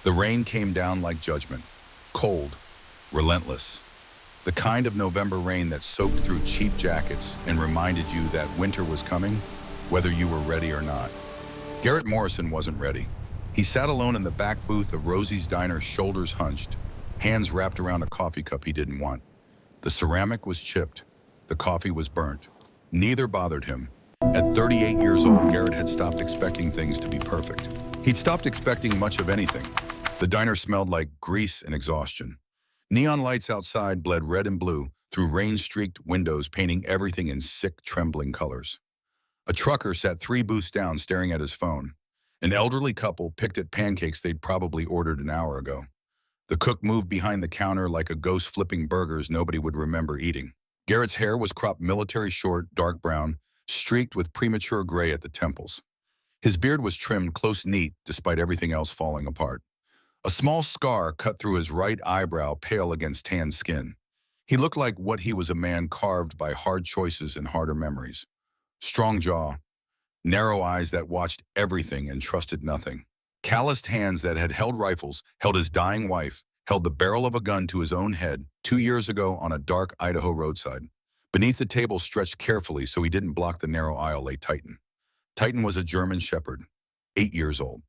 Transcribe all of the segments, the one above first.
The rain came down like judgment, cold, relentless. The kind of November rain that soaked through cheap jackets and reminded you that winter was coming, whether you were ready or not. Garrett Morrison wasn't ready. He sat alone in the back booth of Rosie's Diner, shoulders hunched, hands wrapped around a coffee cup he didn't want. The ceramic was chipped. The coffee was burnt. Neither bothered him. At 38 years old, Garrett had stopped expecting things to be perfect. He'd stopped expecting much of anything. The diner smelled like grease and exhaustion. Neon lights outside bled red and blue through rain-streaked windows, painting everything in sick, trembling colors. A trucker sat 3 booths down staring at his phone. An elderly couple picked at pancakes they'd probably ordered an hour ago. The cook moved behind the counter like a ghost flipping burgers nobody would remember eating. Garrett's hair was cropped military short, dark brown, streaked with premature gray at the temples. His beard was trimmed close neat despite everything else falling apart. A small scar cut through his right eyebrow, pale against tan skin. He looked like what he was, a man carved by hard choices and harder memories. Strong jaw, narrow eyes that watched everything and trusted nothing. Calloused hands that had held rifles, held his dying wife, held the barrel of a gun to his own head 2 years ago on a dark Idaho roadside. Beneath the table, stretched carefully so he didn't block the narrow aisle, lay Titan. Titan was a German Shepherd, 8 years old.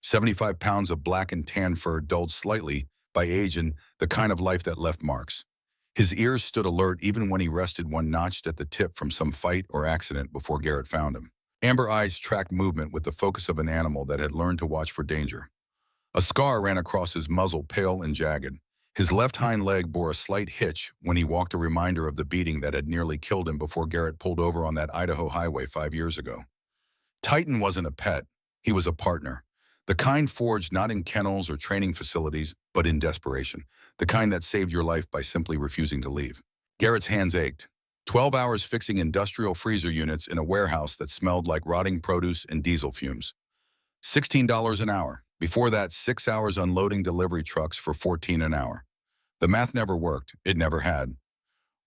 75 pounds of black and tan fur, dulled slightly by age and the kind of life that left marks. His ears stood alert even when he rested, one notched at the tip from some fight or accident before Garrett found him. Amber eyes tracked movement with the focus of an animal that had learned to watch for danger. A scar ran across his muzzle, pale and jagged. His left hind leg bore a slight hitch when he walked, a reminder of the beating that had nearly killed him before Garrett pulled over on that Idaho highway 5 years ago. Titan wasn't a pet. He was a partner. The kind forged not in kennels or training facilities, but in desperation. The kind that saved your life by simply refusing to leave. Garrett's hands ached. 12 hours fixing industrial freezer units in a warehouse that smelled like rotting produce and diesel fumes. $16 an hour. Before that, 6 hours unloading delivery trucks for $14 an hour. The math never worked. It never had.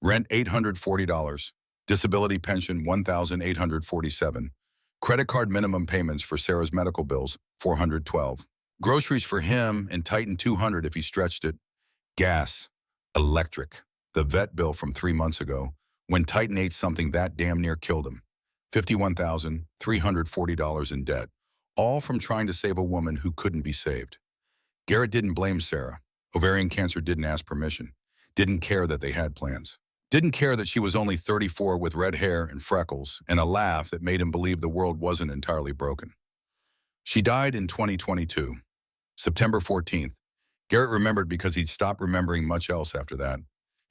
Rent $840. Disability pension $1,847. Credit card minimum payments for Sarah's medical bills, $412. Groceries for him and Titan, $200 if he stretched it. Gas, electric. The vet bill from 3 months ago, when Titan ate something that damn near killed him. $51,340 in debt, all from trying to save a woman who couldn't be saved. Garrett didn't blame Sarah. Ovarian cancer didn't ask permission. Didn't care that they had plans. Didn't care that she was only 34 with red hair and freckles and a laugh that made him believe the world wasn't entirely broken. She died in 2022, September 14th. Garrett remembered because he'd stopped remembering much else after that.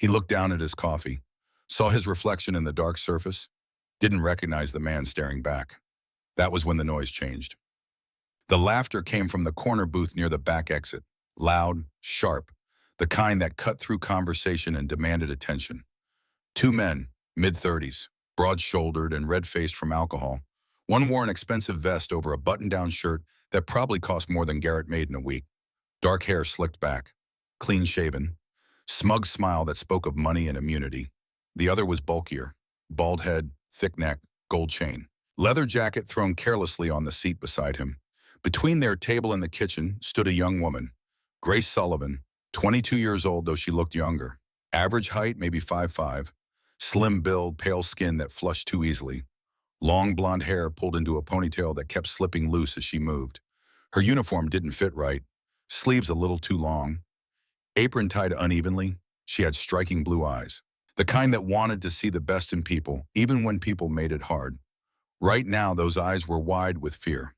He looked down at his coffee, saw his reflection in the dark surface, didn't recognize the man staring back. That was when the noise changed. The laughter came from the corner booth near the back exit, loud, sharp, the kind that cut through conversation and demanded attention. 2 men, mid-30s, broad-shouldered and red-faced from alcohol. One wore an expensive vest over a button-down shirt that probably cost more than Garrett made in a week. Dark hair slicked back, clean-shaven, smug smile that spoke of money and immunity. The other was bulkier, bald head, thick neck, gold chain. Leather jacket thrown carelessly on the seat beside him. Between their table and the kitchen stood a young woman, Grace Sullivan, 22 years old, though she looked younger. Average height, maybe 5'5". Slim build, pale skin that flushed too easily. Long blonde hair pulled into a ponytail that kept slipping loose as she moved. Her uniform didn't fit right, sleeves a little too long. Apron tied unevenly, she had striking blue eyes. The kind that wanted to see the best in people, even when people made it hard. Right now, those eyes were wide with fear.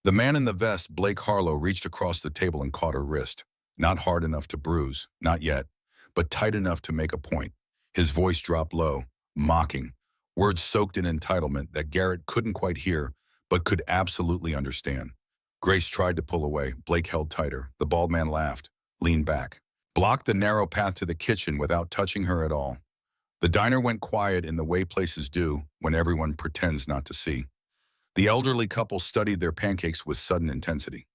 The man in the vest, Blake Harlow, reached across the table and caught her wrist. Not hard enough to bruise, not yet, but tight enough to make a point. His voice dropped low, mocking, words soaked in entitlement that Garrett couldn't quite hear, but could absolutely understand. Grace tried to pull away. Blake held tighter. The bald man laughed, leaned back, blocked the narrow path to the kitchen without touching her at all. The diner went quiet in the way places do when everyone pretends not to see. The elderly couple studied their pancakes with sudden intensity.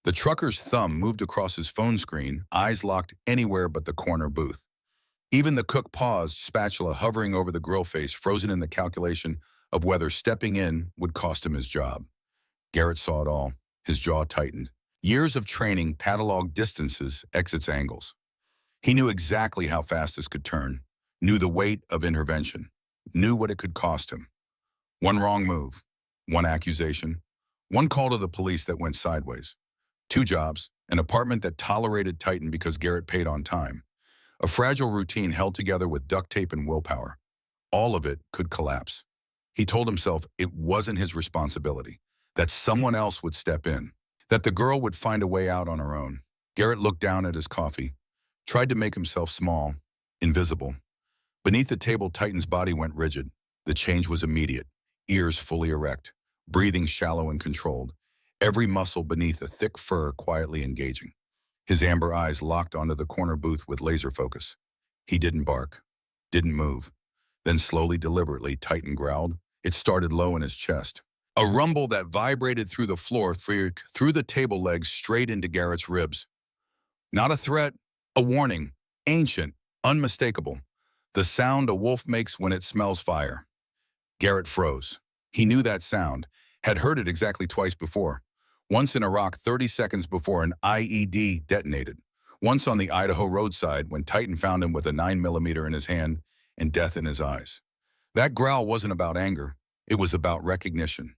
The trucker's thumb moved across his phone screen, eyes locked anywhere but the corner booth. Even the cook paused, spatula hovering over the grill face, frozen in the calculation of whether stepping in would cost him his job. Garrett saw it all. His jaw tightened. Years of training cataloged distances, exits, angles. He knew exactly how fast this could turn, knew the weight of intervention, knew what it could cost him. One wrong move, one accusation, one call to the police that went sideways. Two jobs, an apartment that tolerated Titan because Garrett paid on time, a fragile routine held together with duct tape and willpower. All of it could collapse. He told himself it wasn't his responsibility, that someone else would step in, that the girl would find a way out on her own. Garrett looked down at his coffee, tried to make himself small, invisible. Beneath the table, Titan's body went rigid. The change was immediate, ears fully erect, breathing shallow and controlled, every muscle beneath the thick fur quietly engaging. His amber eyes locked onto the corner booth with laser focus. He didn't bark, didn't move. Then slowly, deliberately, Titan growled. It started low in his chest. A rumble that vibrated through the floor, through the table legs, straight into Garrett's ribs. Not a threat, a warning, ancient, unmistakable. The sound a wolf makes when it smells fire. Garrett froze. He knew that sound, had heard it exactly twice before. Once in Iraq 30 seconds before an IED detonated. Once on the Idaho roadside when Titan found him with a 9mm in his hand and death in his eyes. That growl wasn't about anger. It was about recognition.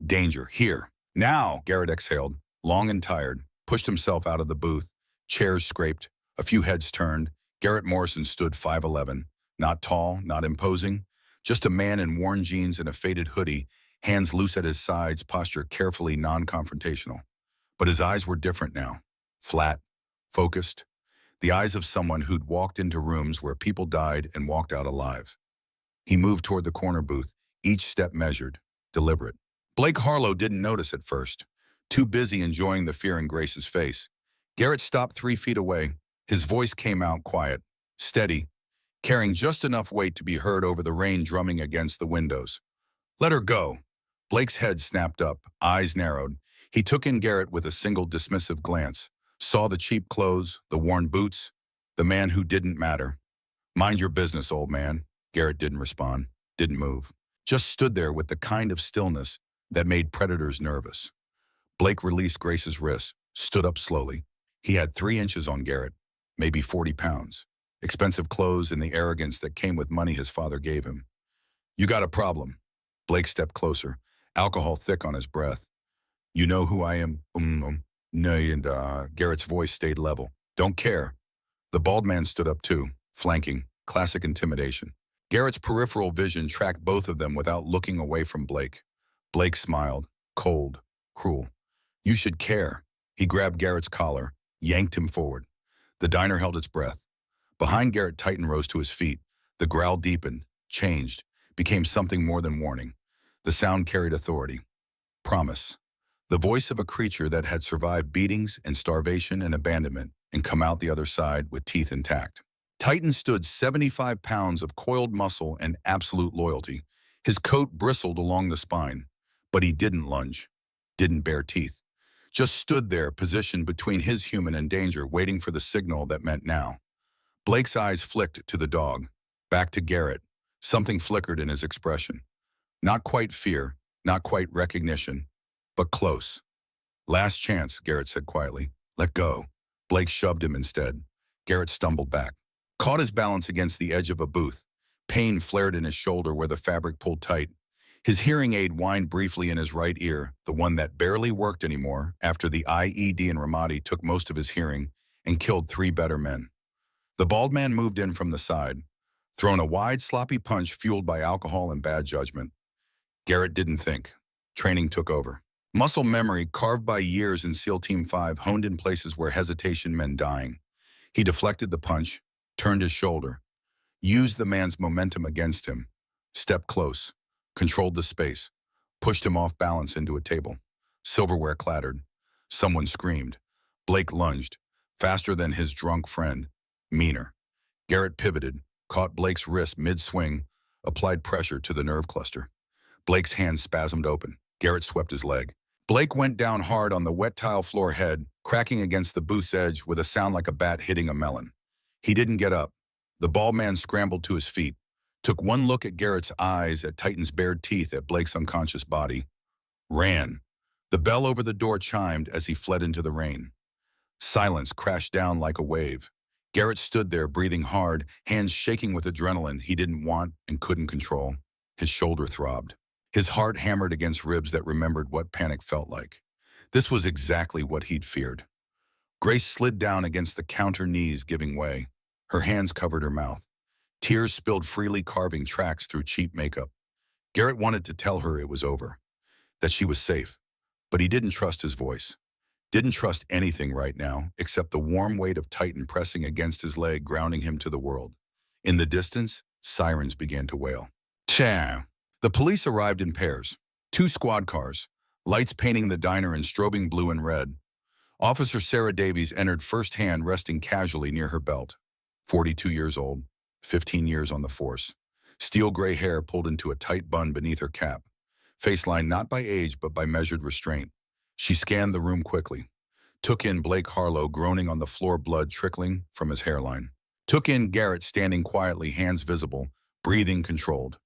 Danger, here. Now, Garrett exhaled, long and tired, pushed himself out of the booth. Chairs scraped, a few heads turned. Garrett Morrison stood 5'11", not tall, not imposing, just a man in worn jeans and a faded hoodie, hands loose at his sides, posture carefully non-confrontational. But his eyes were different now, flat, focused, the eyes of someone who'd walked into rooms where people died and walked out alive. He moved toward the corner booth, each step measured, deliberate. Blake Harlow didn't notice at first, too busy enjoying the fear in Grace's face. Garrett stopped 3 feet away. His voice came out quiet, steady, carrying just enough weight to be heard over the rain drumming against the windows. Let her go. Blake's head snapped up, eyes narrowed. He took in Garrett with a single dismissive glance, saw the cheap clothes, the worn boots, the man who didn't matter. Mind your business, old man. Garrett didn't respond, didn't move, just stood there with the kind of stillness that made predators nervous. Blake released Grace's wrist, stood up slowly. He had 3 inches on Garrett, maybe 40 pounds. Expensive clothes and the arrogance that came with money his father gave him. You got a problem. Blake stepped closer, alcohol thick on his breath. You know who I am? No, and Garrett's voice stayed level. Don't care. The bald man stood up too, flanking, classic intimidation. Garrett's peripheral vision tracked both of them without looking away from Blake. Blake smiled, cold, cruel. You should care. He grabbed Garrett's collar, yanked him forward. The diner held its breath. Behind Garrett, Titan rose to his feet. The growl deepened, changed, became something more than warning. The sound carried authority. Promise. The voice of a creature that had survived beatings and starvation and abandonment and come out the other side with teeth intact. Titan stood 75 pounds of coiled muscle and absolute loyalty. His coat bristled along the spine, but he didn't lunge, didn't bare teeth. Just stood there, positioned between his human and danger, waiting for the signal that meant now. Blake's eyes flicked to the dog, back to Garrett. Something flickered in his expression. Not quite fear, not quite recognition, but close. Last chance, Garrett said quietly. Let go. Blake shoved him instead. Garrett stumbled back, caught his balance against the edge of a booth. Pain flared in his shoulder where the fabric pulled tight. His hearing aid whined briefly in his right ear, the one that barely worked anymore after the IED in Ramadi took most of his hearing and killed 3 better men. The bald man moved in from the side, thrown a wide, sloppy punch fueled by alcohol and bad judgment. Garrett didn't think. Training took over. Muscle memory, carved by years in SEAL Team 5, honed in places where hesitation meant dying. He deflected the punch, turned his shoulder, used the man's momentum against him, stepped close, controlled the space, pushed him off balance into a table. Silverware clattered. Someone screamed. Blake lunged, faster than his drunk friend, meaner. Garrett pivoted, caught Blake's wrist mid-swing, applied pressure to the nerve cluster. Blake's hand spasmed open. Garrett swept his leg. Blake went down hard on the wet tile floor, head cracking against the booth's edge with a sound like a bat hitting a melon. He didn't get up. The bald man scrambled to his feet, took one look at Garrett's eyes, at Titan's bared teeth, at Blake's unconscious body, ran. The bell over the door chimed as he fled into the rain. Silence crashed down like a wave. Garrett stood there, breathing hard, hands shaking with adrenaline he didn't want and couldn't control. His shoulder throbbed. His heart hammered against ribs that remembered what panic felt like. This was exactly what he'd feared. Grace slid down against the counter, knees giving way. Her hands covered her mouth. Tears spilled freely, carving tracks through cheap makeup. Garrett wanted to tell her it was over, that she was safe, but he didn't trust his voice. Didn't trust anything right now, except the warm weight of Titan pressing against his leg, grounding him to the world. In the distance, sirens began to wail. Chow! The police arrived in pairs. 2 squad cars, lights painting the diner in strobing blue and red. Officer Sarah Davies entered firsthand, resting casually near her belt. 42 years old, 15 years on the force. Steel gray hair pulled into a tight bun beneath her cap. Face lined not by age but by measured restraint. She scanned the room quickly. Took in Blake Harlow groaning on the floor, blood trickling from his hairline. Took in Garrett standing quietly, hands visible, breathing controlled.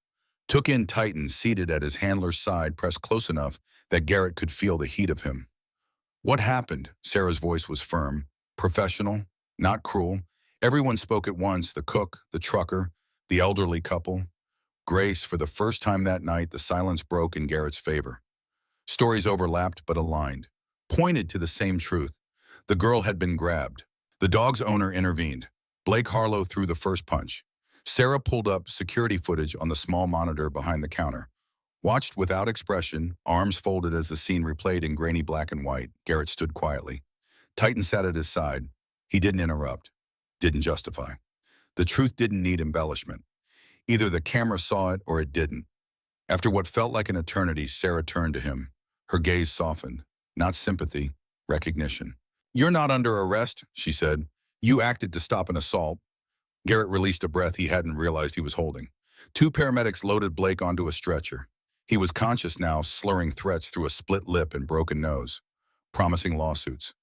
Took in Titan seated at his handler's side, pressed close enough that Garrett could feel the heat of him. What happened? Sarah's voice was firm, professional, not cruel. Everyone spoke at once, the cook, the trucker, the elderly couple. Grace, for the first time that night, the silence broke in Garrett's favor. Stories overlapped but aligned, pointed to the same truth. The girl had been grabbed. The dog's owner intervened. Blake Harlow threw the first punch. Sarah pulled up security footage on the small monitor behind the counter. Watched without expression, arms folded as the scene replayed in grainy black and white. Garrett stood quietly. Titan sat at his side. He didn't interrupt, didn't justify. The truth didn't need embellishment. Either the camera saw it or it didn't. After what felt like an eternity, Sarah turned to him. Her gaze softened. Not sympathy, recognition. "You're not under arrest," she said. "You acted to stop an assault." Garrett released a breath he hadn't realized he was holding. 2 paramedics loaded Blake onto a stretcher. He was conscious now, slurring threats through a split lip and broken nose. Promising lawsuits.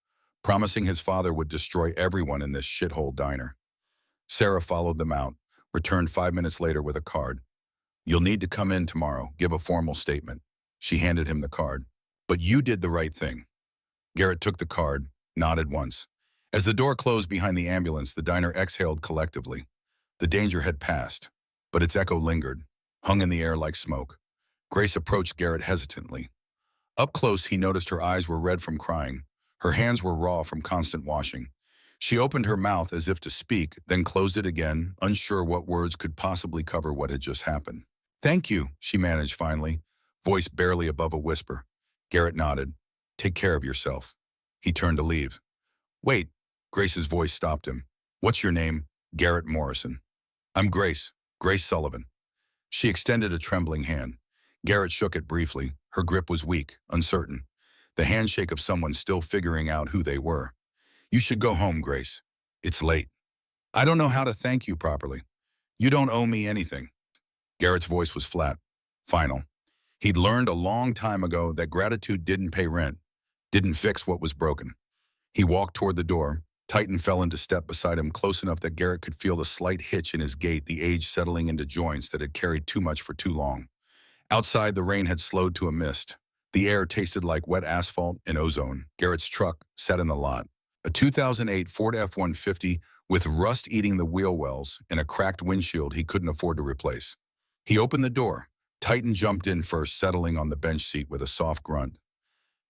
Promising his father would destroy everyone in this shithole diner. Sarah followed them out, returned 5 minutes later with a card. "You'll need to come in tomorrow, give a formal statement." She handed him the card. "But you did the right thing." Garrett took the card, nodded once. As the door closed behind the ambulance, the diner exhaled collectively. The danger had passed, but its echo lingered, hung in the air like smoke. Grace approached Garrett hesitantly. Up close, he noticed her eyes were red from crying. Her hands were raw from constant washing. She opened her mouth as if to speak, then closed it again, unsure what words could possibly cover what had just happened. "Thank you," she managed finally, voice barely above a whisper. Garrett nodded. "Take care of yourself." He turned to leave. "Wait," Grace's voice stopped him. "What's your name?" "Garrett Morrison." "I'm Grace, Grace Sullivan." She extended a trembling hand. Garrett shook it briefly. Her grip was weak, uncertain. The handshake of someone still figuring out who they were. "You should go home, Grace. It's late." "I don't know how to thank you properly." "You don't owe me anything." Garrett's voice was flat, final. He'd learned a long time ago that gratitude didn't pay rent, didn't fix what was broken. He walked toward the door. Titan fell into step beside him, close enough that Garrett could feel the slight hitch in his gait, the age settling into joints that had carried too much for too long. Outside, the rain had slowed to a mist. The air tasted like wet asphalt and ozone. Garrett's truck sat in the lot. A 2008 Ford F-150 with rust eating the wheel wells and a cracked windshield he couldn't afford to replace. He opened the door. Titan jumped in first, settling on the bench seat with a soft grunt.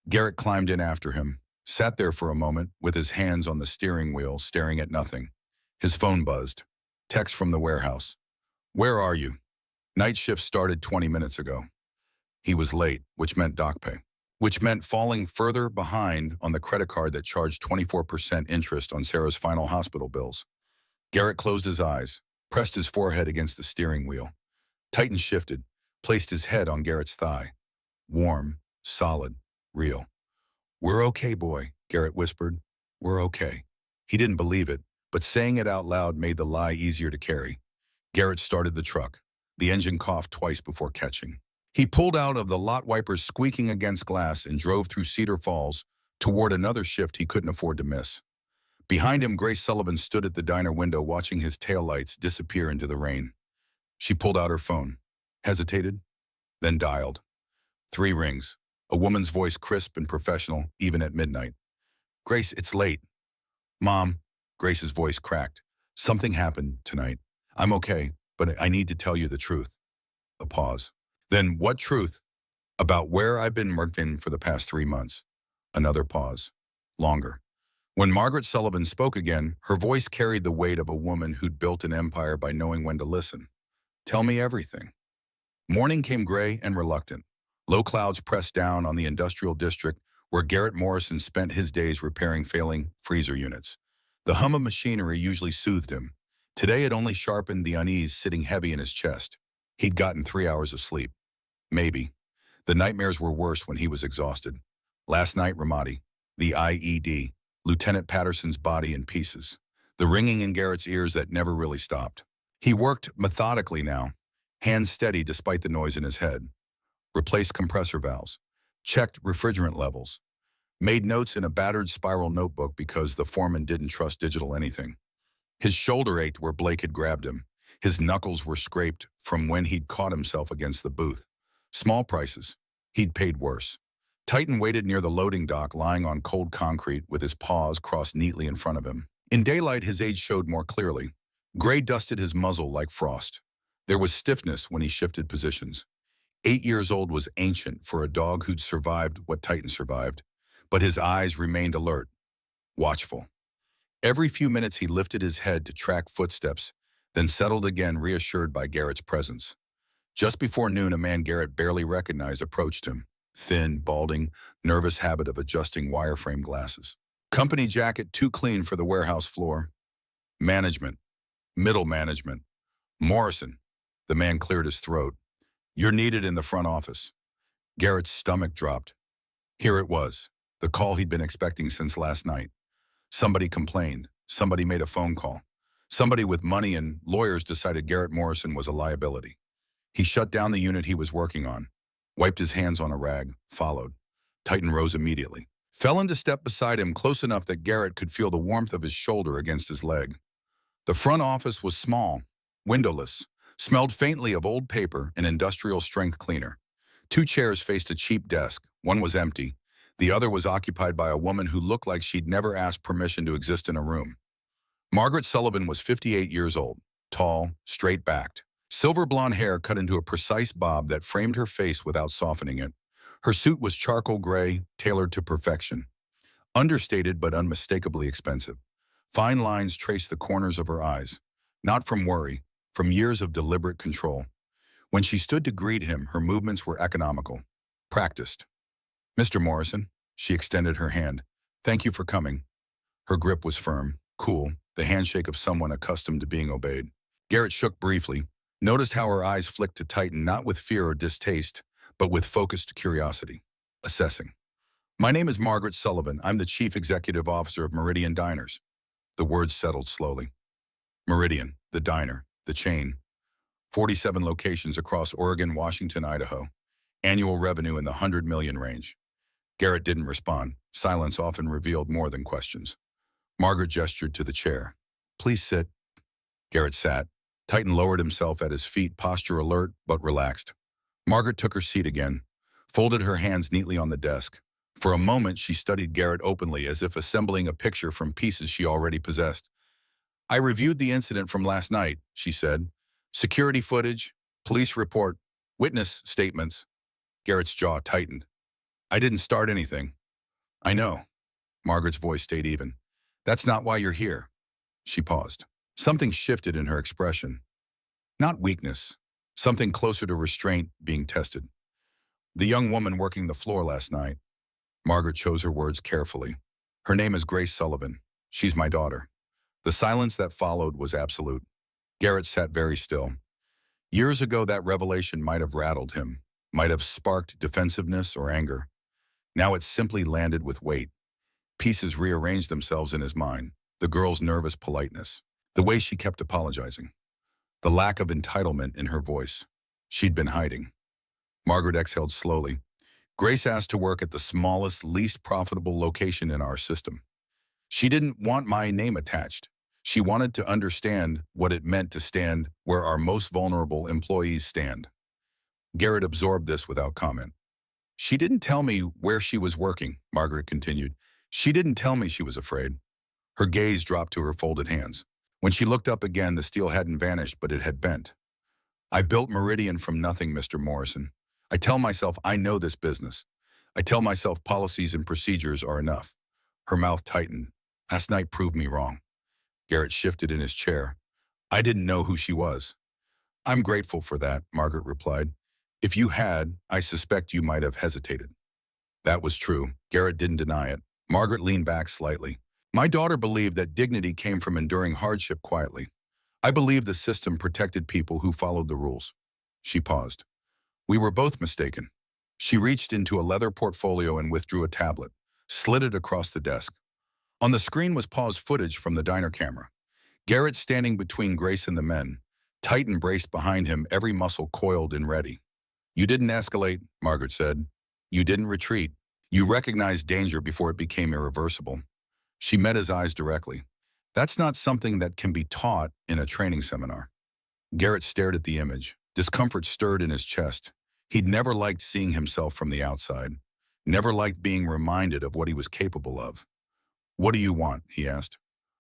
Garrett climbed in after him, sat there for a moment with his hands on the steering wheel, staring at nothing. His phone buzzed. Text from the warehouse. "Where are you?" Night shift started 20 minutes ago. He was late, which meant dock pay, which meant falling further behind on the credit card that charged 24% interest on Sarah's final hospital bills. Garrett closed his eyes, pressed his forehead against the steering wheel. Titan shifted, placed his head on Garrett's thigh. Warm, solid, real. "We're okay, boy," Garrett whispered. "We're okay." He didn't believe it, but saying it out loud made the lie easier to carry. Garrett started the truck. The engine coughed twice before catching. He pulled out of the lot, wipers squeaking against glass, and drove through Cedar Falls toward another shift he couldn't afford to miss. Behind him, Grace Sullivan stood at the diner window watching his taillights disappear into the rain. She pulled out her phone, hesitated, then dialed. 3 rings. A woman's voice crisp and professional, even at midnight. Grace, it's late. Mom, Grace's voice cracked. Something happened tonight. I'm okay, but I need to tell you the truth. A pause. Then what truth? About where I've been working for the past 3 months. Another pause. Longer. When Margaret Sullivan spoke again, her voice carried the weight of a woman who'd built an empire by knowing when to listen. Tell me everything. Morning came gray and reluctant. Low clouds pressed down on the industrial district where Garrett Morrison spent his days repairing failing freezer units. The hum of machinery usually soothed him. Today it only sharpened the unease sitting heavy in his chest. He'd gotten 3 hours of sleep. Maybe. The nightmares were worse when he was exhausted. Last night, Ramadi, the IED, Lieutenant Patterson's body in pieces. The ringing in Garrett's ears that never really stopped. He worked methodically now, hands steady despite the noise in his head. Replaced compressor valves. Checked refrigerant levels. Made notes in a battered spiral notebook because the foreman didn't trust digital anything. His shoulder ached where Blake had grabbed him. His knuckles were scraped from when he'd caught himself against the booth. Small prices. He'd paid worse. Titan waited near the loading dock, lying on cold concrete with his paws crossed neatly in front of him. In daylight, his age showed more clearly. Gray dusted his muzzle like frost. There was stiffness when he shifted positions. 8 years old was ancient for a dog who'd survived what Titan survived, but his eyes remained alert, watchful. Every few minutes he lifted his head to track footsteps, then settled again, reassured by Garrett's presence. Just before noon, a man Garrett barely recognized approached him. Thin, balding, nervous habit of adjusting wireframe glasses. Company jacket too clean for the warehouse floor. Management. Middle management. Morrison. The man cleared his throat. You're needed in the front office. Garrett's stomach dropped. Here it was, the call he'd been expecting since last night. Somebody complained. Somebody made a phone call. Somebody with money and lawyers decided Garrett Morrison was a liability. He shut down the unit he was working on, wiped his hands on a rag, followed. Titan rose immediately. Fell into step beside him close enough that Garrett could feel the warmth of his shoulder against his leg. The front office was small, windowless, smelled faintly of old paper and industrial strength cleaner. 2 chairs faced a cheap desk. One was empty. The other was occupied by a woman who looked like she'd never asked permission to exist in a room. Margaret Sullivan was 58 years old, tall, straight-backed. Silver blonde hair cut into a precise bob that framed her face without softening it. Her suit was charcoal gray, tailored to perfection. Understated but unmistakably expensive. Fine lines traced the corners of her eyes. Not from worry, from years of deliberate control. When she stood to greet him, her movements were economical, practiced. Mr. Morrison, she extended her hand. Thank you for coming. Her grip was firm, cool, the handshake of someone accustomed to being obeyed. Garrett shook briefly, noticed how her eyes flicked to Titan, not with fear or distaste, but with focused curiosity. Assessing. My name is Margaret Sullivan. I'm the Chief Executive Officer of Meridian Diners. The words settled slowly. Meridian, the diner, the chain. 47 locations across Oregon, Washington, Idaho. Annual revenue in the 100 million range. Garrett didn't respond. Silence often revealed more than questions. Margaret gestured to the chair. Please sit. Garrett sat. Titan lowered himself at his feet, posture alert but relaxed. Margaret took her seat again, folded her hands neatly on the desk. For a moment, she studied Garrett openly, as if assembling a picture from pieces she already possessed. I reviewed the incident from last night, she said. Security footage, police report, witness statements. Garrett's jaw tightened. I didn't start anything. I know. Margaret's voice stayed even. That's not why you're here. She paused. Something shifted in her expression. Not weakness. Something closer to restraint being tested. The young woman working the floor last night. Margaret chose her words carefully. Her name is Grace Sullivan. She's my daughter. The silence that followed was absolute. Garrett sat very still. Years ago, that revelation might have rattled him, might have sparked defensiveness or anger. Now it simply landed with weight. Pieces rearranged themselves in his mind. The girl's nervous politeness. The way she kept apologizing. The lack of entitlement in her voice. She'd been hiding. Margaret exhaled slowly. Grace asked to work at the smallest, least profitable location in our system. She didn't want my name attached. She wanted to understand what it meant to stand where our most vulnerable employees stand. Garrett absorbed this without comment. She didn't tell me where she was working, Margaret continued. She didn't tell me she was afraid. Her gaze dropped to her folded hands. When she looked up again, the steel hadn't vanished, but it had bent. I built Meridian from nothing, Mr. Morrison. I tell myself I know this business. I tell myself policies and procedures are enough. Her mouth tightened. Last night proved me wrong. Garrett shifted in his chair. I didn't know who she was. I'm grateful for that, Margaret replied. If you had, I suspect you might have hesitated. That was true. Garrett didn't deny it. Margaret leaned back slightly. My daughter believed that dignity came from enduring hardship quietly. I believe the system protected people who followed the rules. She paused. We were both mistaken. She reached into a leather portfolio and withdrew a tablet, slid it across the desk. On the screen was paused footage from the diner camera. Garrett standing between Grace and the men, Titan braced behind him, every muscle coiled and ready. You didn't escalate, Margaret said. You didn't retreat. You recognized danger before it became irreversible. She met his eyes directly. That's not something that can be taught in a training seminar. Garrett stared at the image. Discomfort stirred in his chest. He'd never liked seeing himself from the outside. Never liked being reminded of what he was capable of. What do you want? He asked.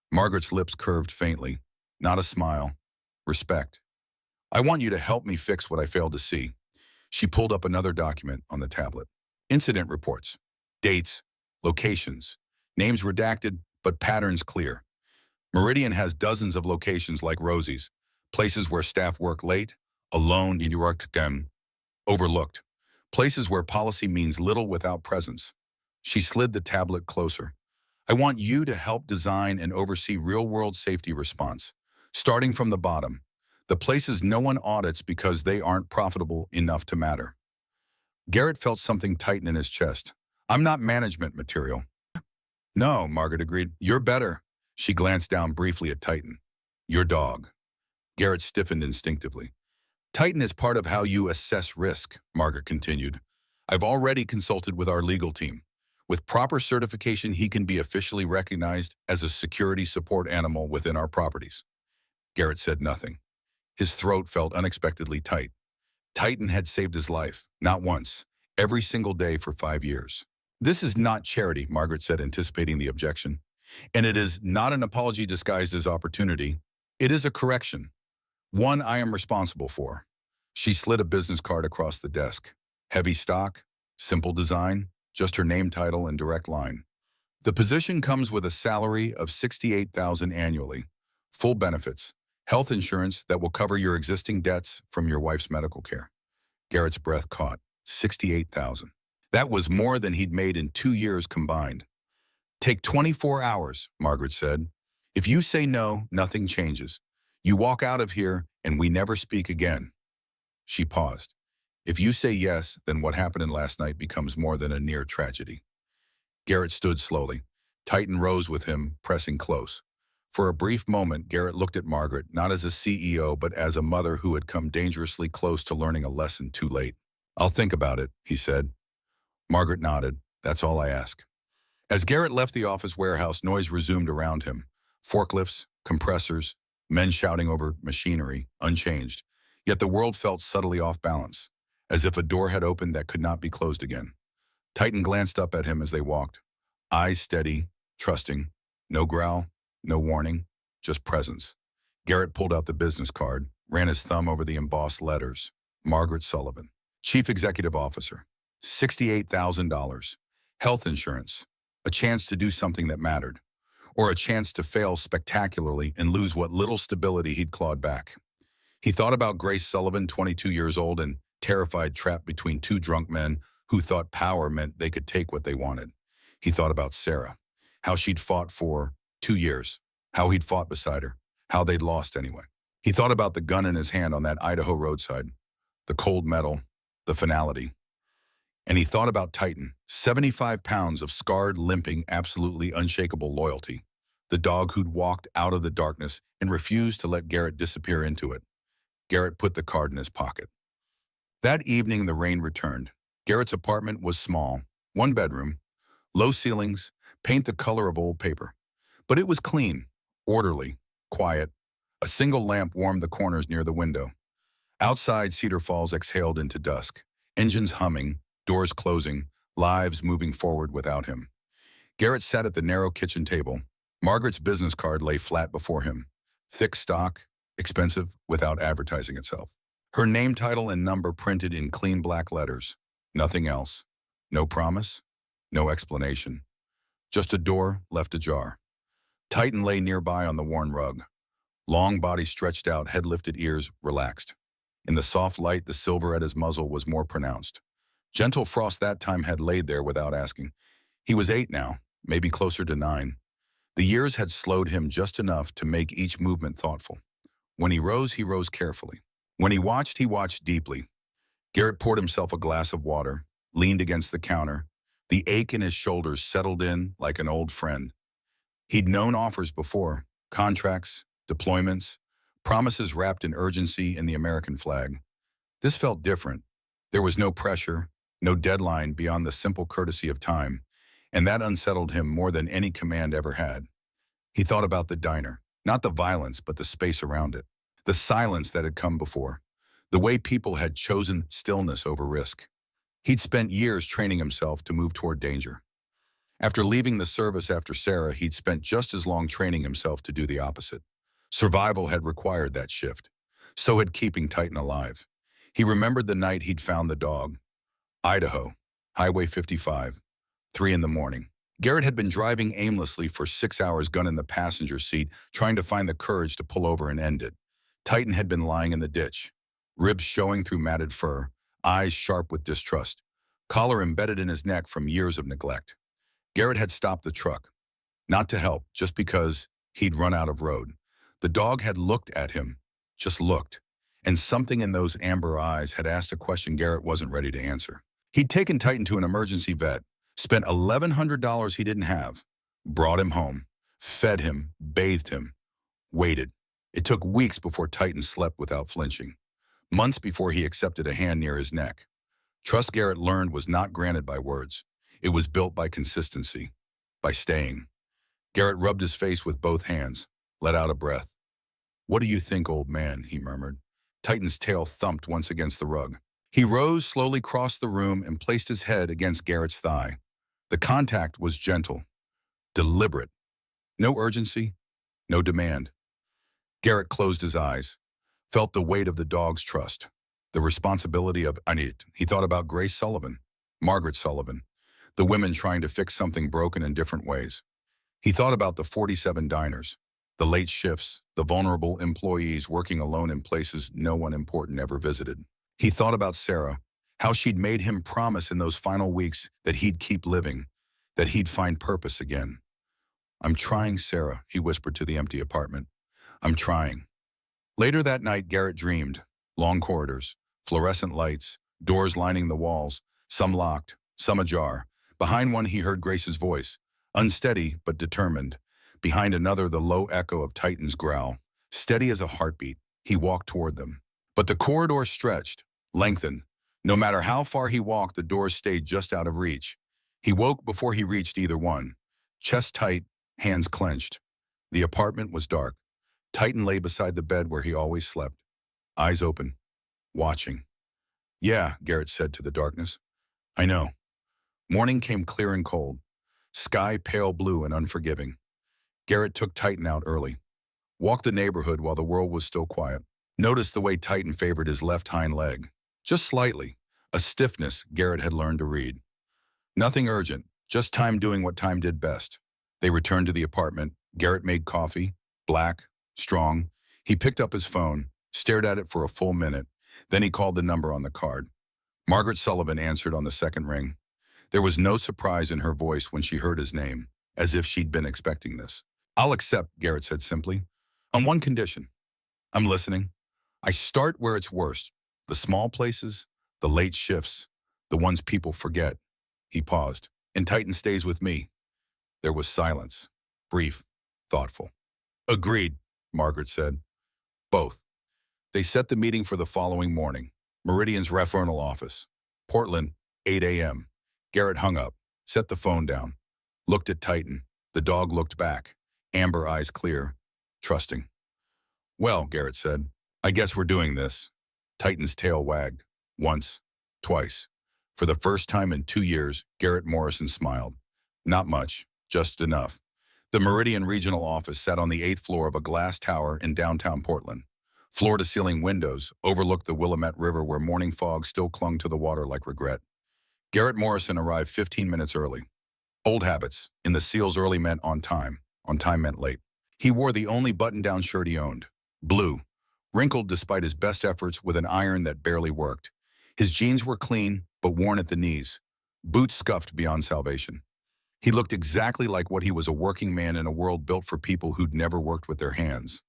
Margaret's lips curved faintly. Not a smile. Respect. I want you to help me fix what I failed to see. She pulled up another document on the tablet. Incident reports. Dates. Locations. Names redacted, but patterns clear. Meridian has dozens of locations like Rosie's. Places where staff work late, alone, overlooked. Places where policy means little without presence. She slid the tablet closer. I want you to help design and oversee real-world safety response, starting from the bottom, the places no one audits because they aren't profitable enough to matter. Garrett felt something tighten in his chest. I'm not management material. No, Margaret agreed. You're better. She glanced down briefly at Titan. Your dog. Garrett stiffened instinctively. Titan is part of how you assess risk, Margaret continued. I've already consulted with our legal team. With proper certification, he can be officially recognized as a security support animal within our properties. Garrett said nothing. His throat felt unexpectedly tight. Titan had saved his life, not once, every single day for 5 years. This is not charity, Margaret said, anticipating the objection. And it is not an apology disguised as opportunity. It is a correction. One I am responsible for. She slid a business card across the desk. Heavy stock, simple design, just her name, title, and direct line. The position comes with a salary of $68,000 annually, full benefits, health insurance that will cover your existing debts from your wife's medical care. Garrett's breath caught. $68,000. That was more than he'd made in 2 years combined. Take 24 hours, Margaret said. If you say no, nothing changes. You walk out of here and we never speak again. She paused. If you say yes, then what happened last night becomes more than a near tragedy. Garrett stood slowly. Titan rose with him, pressing close. For a brief moment, Garrett looked at Margaret, not as a CEO, but as a mother who had come dangerously close to learning a lesson too late. I'll think about it, he said. Margaret nodded. That's all I ask. As Garrett left the office warehouse, noise resumed around him. Forklifts, compressors, men shouting over machinery, unchanged. Yet the world felt subtly off balance, as if a door had opened that could not be closed again. Titan glanced up at him as they walked. Eyes steady, trusting. No growl, no warning, just presence. Garrett pulled out the business card, ran his thumb over the embossed letters. Margaret Sullivan, Chief Executive Officer. $68,000. Health insurance. A chance to do something that mattered. Or a chance to fail spectacularly and lose what little stability he'd clawed back. He thought about Grace Sullivan, 22 years old and terrified, trapped between two drunk men who thought power meant they could take what they wanted. He thought about Sarah, how she'd fought for 2 years, how he'd fought beside her, how they'd lost anyway. He thought about the gun in his hand on that Idaho roadside, the cold metal, the finality. And he thought about Titan, 75 pounds of scarred, limping, absolutely unshakable loyalty, the dog who'd walked out of the darkness and refused to let Garrett disappear into it. Garrett put the card in his pocket. That evening, the rain returned. Garrett's apartment was small, 1 bedroom, low ceilings, paint the color of old paper. But it was clean, orderly, quiet. A single lamp warmed the corners near the window. Outside, Cedar Falls exhaled into dusk, engines humming, doors closing, lives moving forward without him. Garrett sat at the narrow kitchen table. Margaret's business card lay flat before him. Thick stock, expensive without advertising itself. Her name, title, and number printed in clean black letters. Nothing else. No promise, no explanation. Just a door left ajar. Titan lay nearby on the worn rug. Long body stretched out, head lifted, ears relaxed. In the soft light, the silver at his muzzle was more pronounced. Gentle Frost that time had laid there without asking. He was 8 now, maybe closer to 9. The years had slowed him just enough to make each movement thoughtful. When he rose carefully. When he watched deeply. Garrett poured himself a glass of water, leaned against the counter. The ache in his shoulders settled in like an old friend. He'd known offers before, contracts, deployments, promises wrapped in urgency and the American flag. This felt different. There was no pressure, no deadline beyond the simple courtesy of time, and that unsettled him more than any command ever had. He thought about the diner, not the violence, but the space around it, the silence that had come before, the way people had chosen stillness over risk. He'd spent years training himself to move toward danger. After leaving the service after Sarah, he'd spent just as long training himself to do the opposite. Survival had required that shift. So had keeping Titan alive. He remembered the night he'd found the dog. Idaho, Highway 55, 3 in the morning. Garrett had been driving aimlessly for 6 hours, gun in the passenger seat, trying to find the courage to pull over and end it. Titan had been lying in the ditch, ribs showing through matted fur, eyes sharp with distrust, collar embedded in his neck from years of neglect. Garrett had stopped the truck, not to help, just because he'd run out of road. The dog had looked at him, just looked, and something in those amber eyes had asked a question Garrett wasn't ready to answer. He'd taken Titan to an emergency vet, spent $1,100 he didn't have, brought him home, fed him, bathed him, waited. It took weeks before Titan slept without flinching, months before he accepted a hand near his neck. Trust, Garrett learned, was not granted by words. It was built by consistency, by staying. Garrett rubbed his face with both hands, let out a breath. "What do you think, old man?" he murmured. Titan's tail thumped once against the rug. He rose, slowly crossed the room, and placed his head against Garrett's thigh. The contact was gentle, deliberate. No urgency, no demand. Garrett closed his eyes, felt the weight of the dog's trust, the responsibility of it. He thought about Grace Sullivan, Margaret Sullivan, the women trying to fix something broken in different ways. He thought about the 47 diners, the late shifts, the vulnerable employees working alone in places no one important ever visited. He thought about Sarah, how she'd made him promise in those final weeks that he'd keep living, that he'd find purpose again. "I'm trying, Sarah," he whispered to the empty apartment. "I'm trying." Later that night, Garrett dreamed. Long corridors, fluorescent lights, doors lining the walls, some locked, some ajar. Behind one, he heard Grace's voice, unsteady but determined. Behind another, the low echo of Titan's growl. Steady as a heartbeat, he walked toward them. But the corridor stretched, lengthened. No matter how far he walked, the doors stayed just out of reach. He woke before he reached either one. Chest tight, hands clenched. The apartment was dark. Titan lay beside the bed where he always slept, eyes open, watching. "Yeah," Garrett said to the darkness. "I know." Morning came clear and cold. Sky pale blue and unforgiving. Garrett took Titan out early. Walked the neighborhood while the world was still quiet. Noticed the way Titan favored his left hind leg. Just slightly. A stiffness Garrett had learned to read. Nothing urgent, just time doing what time did best. They returned to the apartment. Garrett made coffee, black, strong. He picked up his phone, stared at it for a full minute. Then he called the number on the card. Margaret Sullivan answered on the second ring. There was no surprise in her voice when she heard his name, as if she'd been expecting this. "I'll accept," Garrett said simply. "On one condition." "I'm listening." "I start where it's worst. The small places, the late shifts, the ones people forget." He paused. "And Titan stays with me." There was silence, brief, thoughtful. "Agreed," Margaret said. "Both." They set the meeting for the following morning. Meridian's referral office. Portland, 8 a.m. Garrett hung up, set the phone down, looked at Titan. The dog looked back, amber eyes clear, trusting. "Well," Garrett said, "I guess we're doing this." Titan's tail wagged. Once, twice. For the first time in 2 years, Garrett Morrison smiled. Not much, just enough. The Meridian Regional Office sat on the 8th floor of a glass tower in downtown Portland. Floor-to-ceiling windows overlooked the Willamette River where morning fog still clung to the water like regret. Garrett Morrison arrived 15 minutes early. Old habits. In the SEALs, early meant on time. On time meant late. He wore the only button-down shirt he owned. Blue. Wrinkled despite his best efforts with an iron that barely worked. His jeans were clean, but worn at the knees. Boots scuffed beyond salvation. He looked exactly like what he was, a working man in a world built for people who'd never worked with their hands.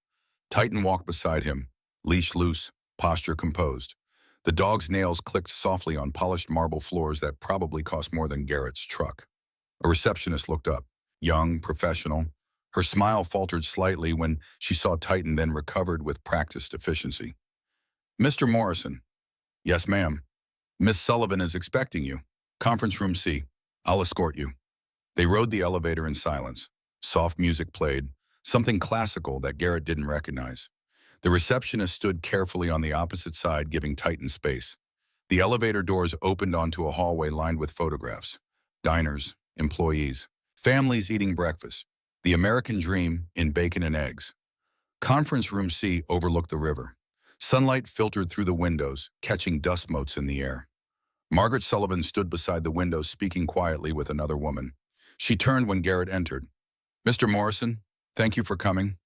Titan walked beside him, leash loose, posture composed. The dog's nails clicked softly on polished marble floors that probably cost more than Garrett's truck. A receptionist looked up, young, professional. Her smile faltered slightly when she saw Titan, then recovered with practiced efficiency. "Mr. Morrison." "Yes, ma'am." "Miss Sullivan is expecting you. Conference room C. I'll escort you." They rode the elevator in silence. Soft music played, something classical that Garrett didn't recognize. The receptionist stood carefully on the opposite side, giving Titan space. The elevator doors opened onto a hallway lined with photographs. Diners, employees, families eating breakfast. The American dream in bacon and eggs. Conference room C overlooked the river. Sunlight filtered through the windows, catching dust motes in the air. Margaret Sullivan stood beside the window, speaking quietly with another woman. She turned when Garrett entered. "Mr. Morrison, thank you for coming."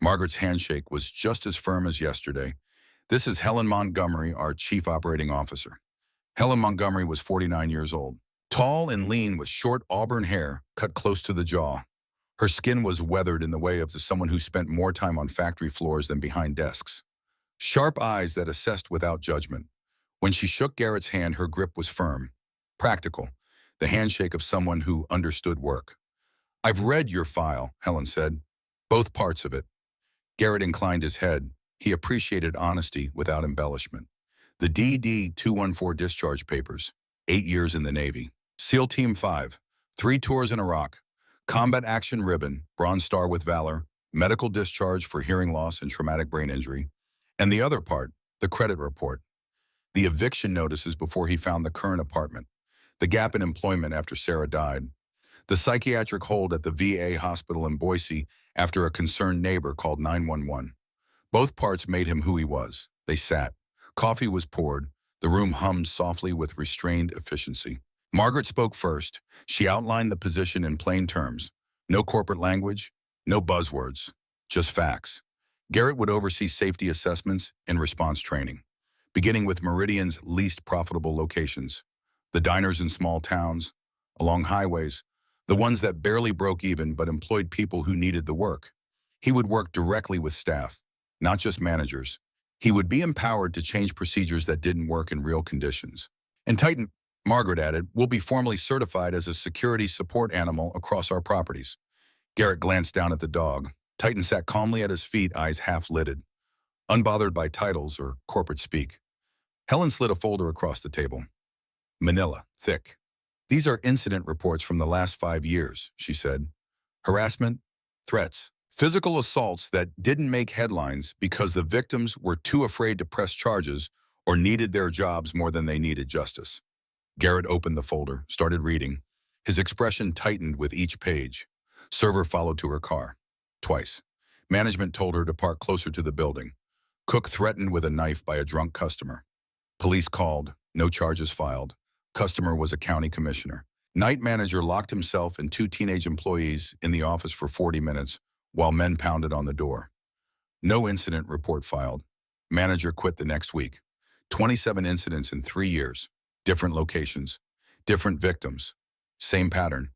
Margaret's handshake was just as firm as yesterday. "This is Helen Montgomery, our Chief Operating Officer." Helen Montgomery was 49 years old. Tall and lean with short auburn hair cut close to the jaw. Her skin was weathered in the way of someone who spent more time on factory floors than behind desks. Sharp eyes that assessed without judgment. When she shook Garrett's hand, her grip was firm, practical, the handshake of someone who understood work. "I've read your file," Helen said. "Both parts of it." Garrett inclined his head. He appreciated honesty without embellishment. The DD-214 discharge papers, 8 years in the Navy. SEAL Team 5, 3 tours in Iraq. Combat Action Ribbon, Bronze Star with Valor, medical discharge for hearing loss and traumatic brain injury. And the other part, the credit report. The eviction notices before he found the current apartment. The gap in employment after Sarah died. The psychiatric hold at the VA hospital in Boise after a concerned neighbor called 911. Both parts made him who he was. They sat. Coffee was poured. The room hummed softly with restrained efficiency. Margaret spoke first. She outlined the position in plain terms. No corporate language, no buzzwords, just facts. Garrett would oversee safety assessments and response training, beginning with Meridian's least profitable locations, the diners in small towns, along highways, the ones that barely broke even but employed people who needed the work. He would work directly with staff, not just managers. He would be empowered to change procedures that didn't work in real conditions. And Titan, Margaret added, will be formally certified as a security support animal across our properties. Garrett glanced down at the dog. Titan sat calmly at his feet, eyes half-lidded, unbothered by titles or corporate speak. Helen slid a folder across the table. Manila, thick. "These are incident reports from the last 5 years, she said. Harassment, threats, physical assaults that didn't make headlines because the victims were too afraid to press charges or needed their jobs more than they needed justice." Garrett opened the folder, started reading. His expression tightened with each page. Server followed to her car. Twice. Management told her to park closer to the building. Cook threatened with a knife by a drunk customer. Police called. No charges filed. Customer was a county commissioner. Night manager locked himself and 2 teenage employees in the office for 40 minutes while men pounded on the door. No incident report filed. Manager quit the next week. 27 incidents in 3 years. Different locations. Different victims. Same pattern.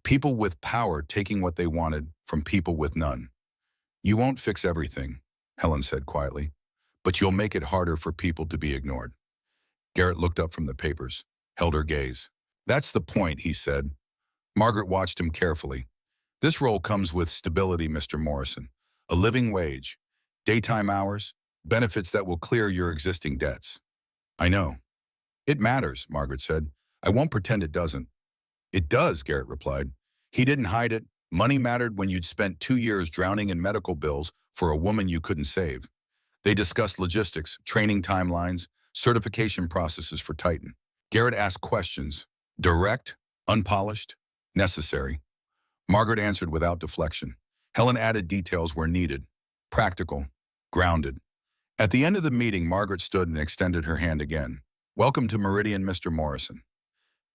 People with power taking what they wanted from people with none. "You won't fix everything," Helen said quietly, "but you'll make it harder for people to be ignored." Garrett looked up from the papers, held her gaze. "That's the point," he said. Margaret watched him carefully. "This role comes with stability, Mr. Morrison. A living wage, daytime hours, benefits that will clear your existing debts." "I know." "It matters," Margaret said. "I won't pretend it doesn't." "It does," Garrett replied. He didn't hide it. Money mattered when you'd spent 2 years drowning in medical bills for a woman you couldn't save. They discussed logistics, training timelines, certification processes for Titan. Garrett asked questions. Direct, unpolished, necessary. Margaret answered without deflection. Helen added details where needed. Practical, grounded. At the end of the meeting, Margaret stood and extended her hand again. Welcome to Meridian, Mr. Morrison.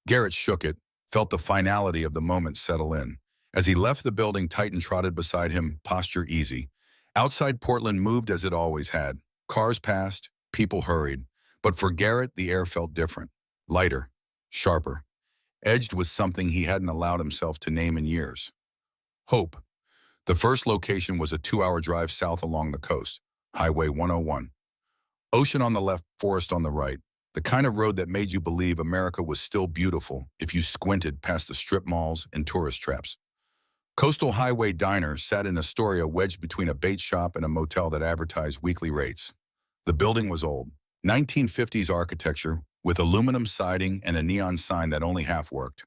Garrett shook it, felt the finality of the moment settle in. As he left the building, Titan trotted beside him, posture easy. Outside Portland moved as it always had. Cars passed, people hurried. But for Garrett, the air felt different. Lighter, sharper, edged with something he hadn't allowed himself to name in years. Hope. The first location was a 2-hour drive south along the coast, Highway 101. Ocean on the left, forest on the right. The kind of road that made you believe America was still beautiful if you squinted past the strip malls and tourist traps. Coastal Highway Diner sat in Astoria wedged between a bait shop and a motel that advertised weekly rates. The building was old, 1950s architecture with aluminum siding and a neon sign that only half worked.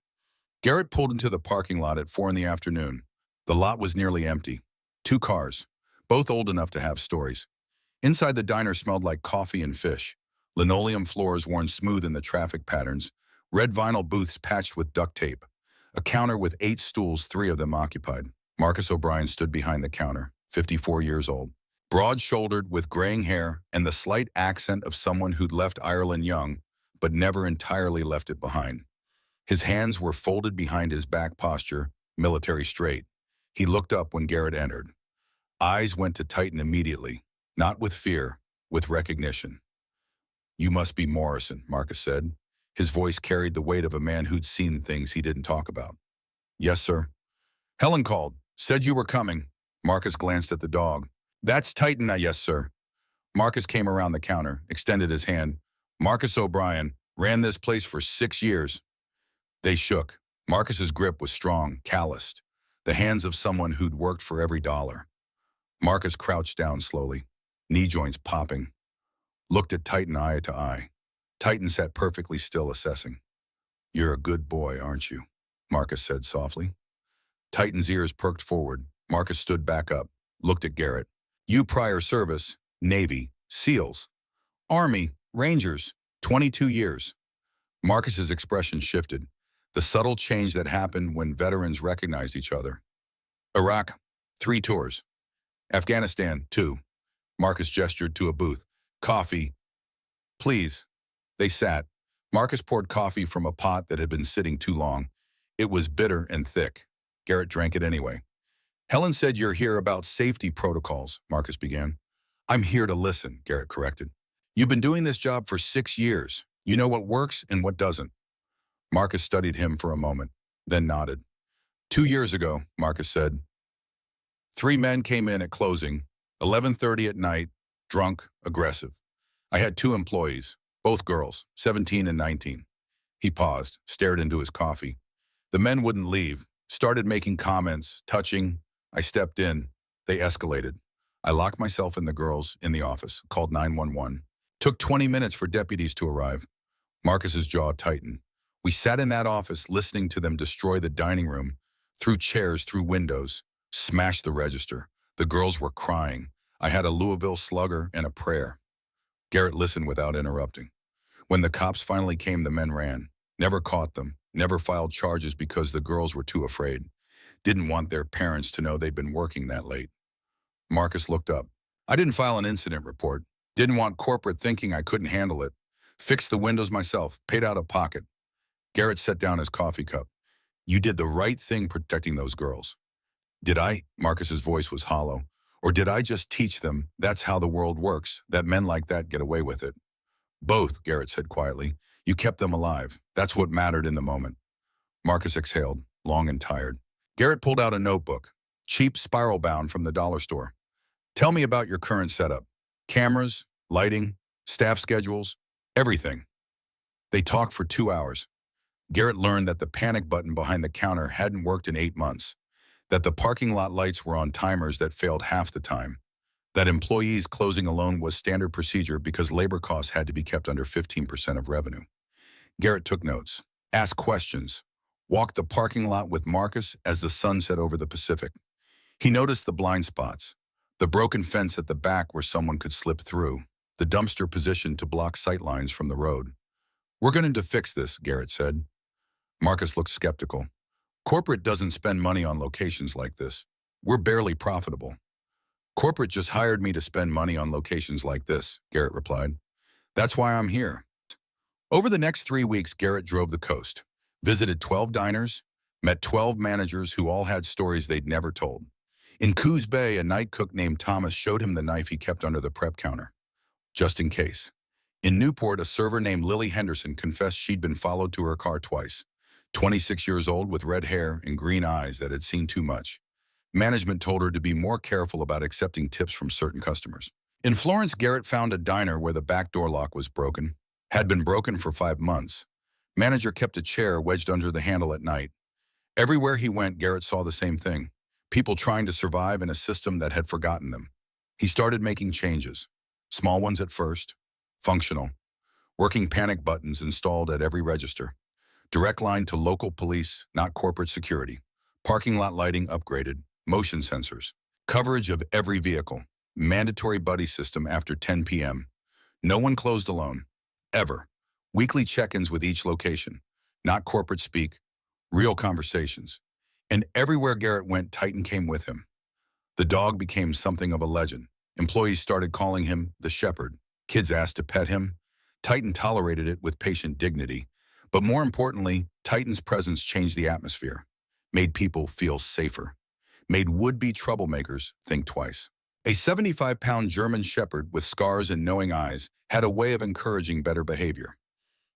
Garrett pulled into the parking lot at 4 in the afternoon. The lot was nearly empty. 2 cars, both old enough to have stories. Inside the diner smelled like coffee and fish. Linoleum floors worn smooth in the traffic patterns. Red vinyl booths patched with duct tape. A counter with 8 stools, 3 of them occupied. Marcus O'Brien stood behind the counter, 54 years old. Broad-shouldered, with graying hair and the slight accent of someone who'd left Ireland young, but never entirely left it behind. His hands were folded behind his back, posture, military straight. He looked up when Garrett entered. Eyes went to Titan immediately, not with fear, with recognition. "You must be Morrison," Marcus said. His voice carried the weight of a man who'd seen things he didn't talk about. "Yes, sir." "Helen called, said you were coming." Marcus glanced at the dog. "That's Titan, yes, sir." Marcus came around the counter, extended his hand. "Marcus O'Brien, ran this place for 6 years. They shook. Marcus's grip was strong, calloused. The hands of someone who'd worked for every dollar. Marcus crouched down slowly, knee joints popping. Looked at Titan eye to eye. Titan sat perfectly still, assessing. "You're a good boy, aren't you?" Marcus said softly. Titan's ears perked forward. Marcus stood back up, looked at Garrett. "You prior service, Navy, SEALs, Army, Rangers, 22 years. Marcus's expression shifted, the subtle change that happened when veterans recognized each other. "Iraq, 3 tours. Afghanistan, 2. Marcus gestured to a booth. "Coffee, please." They sat. Marcus poured coffee from a pot that had been sitting too long. It was bitter and thick. Garrett drank it anyway. "Helen said you're here about safety protocols," Marcus began. "I'm here to listen," Garrett corrected. "You've been doing this job for 6 years. You know what works and what doesn't." Marcus studied him for a moment, then nodded. 2 years ago," Marcus said. 3 men came in at closing, 11:30 at night, drunk, aggressive. I had 2 employees, both girls, 17 and 19. He paused, stared into his coffee. The men wouldn't leave, started making comments, touching. I stepped in. They escalated. I locked myself and the girls in the office, called 911. Took 20 minutes for deputies to arrive. Marcus's jaw tightened. We sat in that office listening to them destroy the dining room, threw chairs through windows, smashed the register. The girls were crying. I had a Louisville Slugger and a prayer. Garrett listened without interrupting. When the cops finally came, the men ran. Never caught them, never filed charges because the girls were too afraid. Didn't want their parents to know they'd been working that late. Marcus looked up. I didn't file an incident report. Didn't want corporate thinking I couldn't handle it. Fixed the windows myself, paid out of pocket. Garrett set down his coffee cup. You did the right thing protecting those girls. Did I? Marcus's voice was hollow. Or did I just teach them that's how the world works, that men like that get away with it? Both, Garrett said quietly. You kept them alive. That's what mattered in the moment. Marcus exhaled, long and tired. Garrett pulled out a notebook, cheap spiral bound from the dollar store. Tell me about your current setup. Cameras, lighting, staff schedules, everything. They talked for 2 hours. Garrett learned that the panic button behind the counter hadn't worked in 8 months, that the parking lot lights were on timers that failed half the time, that employees closing alone was standard procedure because labor costs had to be kept under 15% of revenue. Garrett took notes, asked questions, walked the parking lot with Marcus as the sun set over the Pacific. He noticed the blind spots, the broken fence at the back where someone could slip through, the dumpster positioned to block sight lines from the road. We're going to fix this, Garrett said. Marcus looked skeptical. Corporate doesn't spend money on locations like this. We're barely profitable. Corporate just hired me to spend money on locations like this, Garrett replied. That's why I'm here. Over the next 3 weeks, Garrett drove the coast, visited 12 diners, met 12 managers who all had stories they'd never told. In Coos Bay, a night cook named Thomas showed him the knife he kept under the prep counter, just in case. In Newport, a server named Lily Henderson confessed she'd been followed to her car twice, 26 years old with red hair and green eyes that had seen too much. Management told her to be more careful about accepting tips from certain customers. In Florence, Garrett found a diner where the back door lock was broken, had been broken for 5 months. Manager kept a chair wedged under the handle at night. Everywhere he went, Garrett saw the same thing. People trying to survive in a system that had forgotten them. He started making changes. Small ones at first. Functional. Working panic buttons installed at every register. Direct line to local police, not corporate security. Parking lot lighting upgraded. Motion sensors. Coverage of every vehicle. Mandatory buddy system after 10 p.m. No one closed alone. Ever. Weekly check-ins with each location. Not corporate speak. Real conversations. And everywhere Garrett went, Titan came with him. The dog became something of a legend. Employees started calling him the shepherd. Kids asked to pet him. Titan tolerated it with patient dignity. But more importantly, Titan's presence changed the atmosphere. Made people feel safer. Made would-be troublemakers think twice. A 75-pound German shepherd with scars and knowing eyes had a way of encouraging better behavior.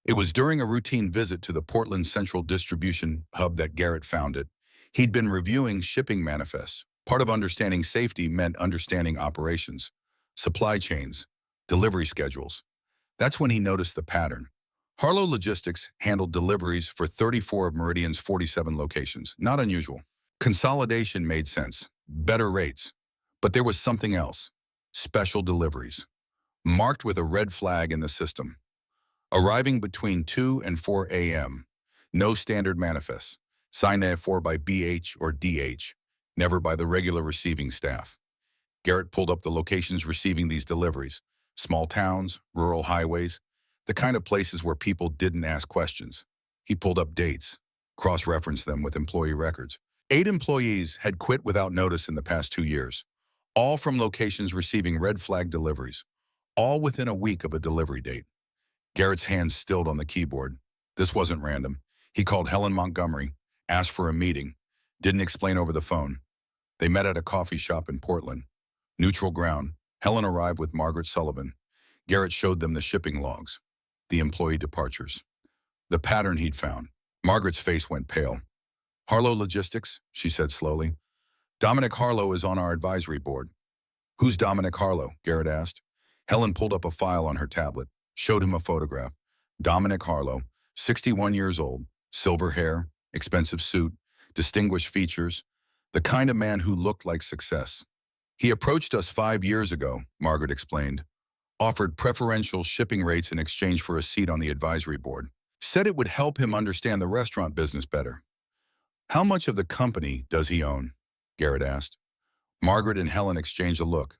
It was during a routine visit to the Portland Central Distribution Hub that Garrett found it. He'd been reviewing shipping manifests. Part of understanding safety meant understanding operations, supply chains, delivery schedules. That's when he noticed the pattern. Harlow Logistics handled deliveries for 34 of Meridian's 47 locations. Not unusual. Consolidation made sense. Better rates. But there was something else. Special deliveries. Marked with a red flag in the system. Arriving between 2 and 4 a.m. No standard manifests. Signed for by BH or DH. Never by the regular receiving staff. Garrett pulled up the locations receiving these deliveries. Small towns, rural highways, the kind of places where people didn't ask questions. He pulled up dates, cross-referenced them with employee records. 8 employees had quit without notice in the past 2 years. All from locations receiving red flag deliveries. All within a week of a delivery date. Garrett's hands stilled on the keyboard. This wasn't random. He called Helen Montgomery, asked for a meeting, didn't explain over the phone. They met at a coffee shop in Portland. Neutral ground. Helen arrived with Margaret Sullivan. Garrett showed them the shipping logs, the employee departures, the pattern he'd found. Margaret's face went pale. Harlow Logistics, she said slowly. Dominic Harlow is on our advisory board. Who's Dominic Harlow? Garrett asked. Helen pulled up a file on her tablet, showed him a photograph. Dominic Harlow, 61 years old, silver hair, expensive suit, distinguished features, the kind of man who looked like success. He approached us 5 years ago, Margaret explained. Offered preferential shipping rates in exchange for a seat on the advisory board. Said it would help him understand the restaurant business better. How much of the company does he own? Garrett asked. Margaret and Helen exchanged a look.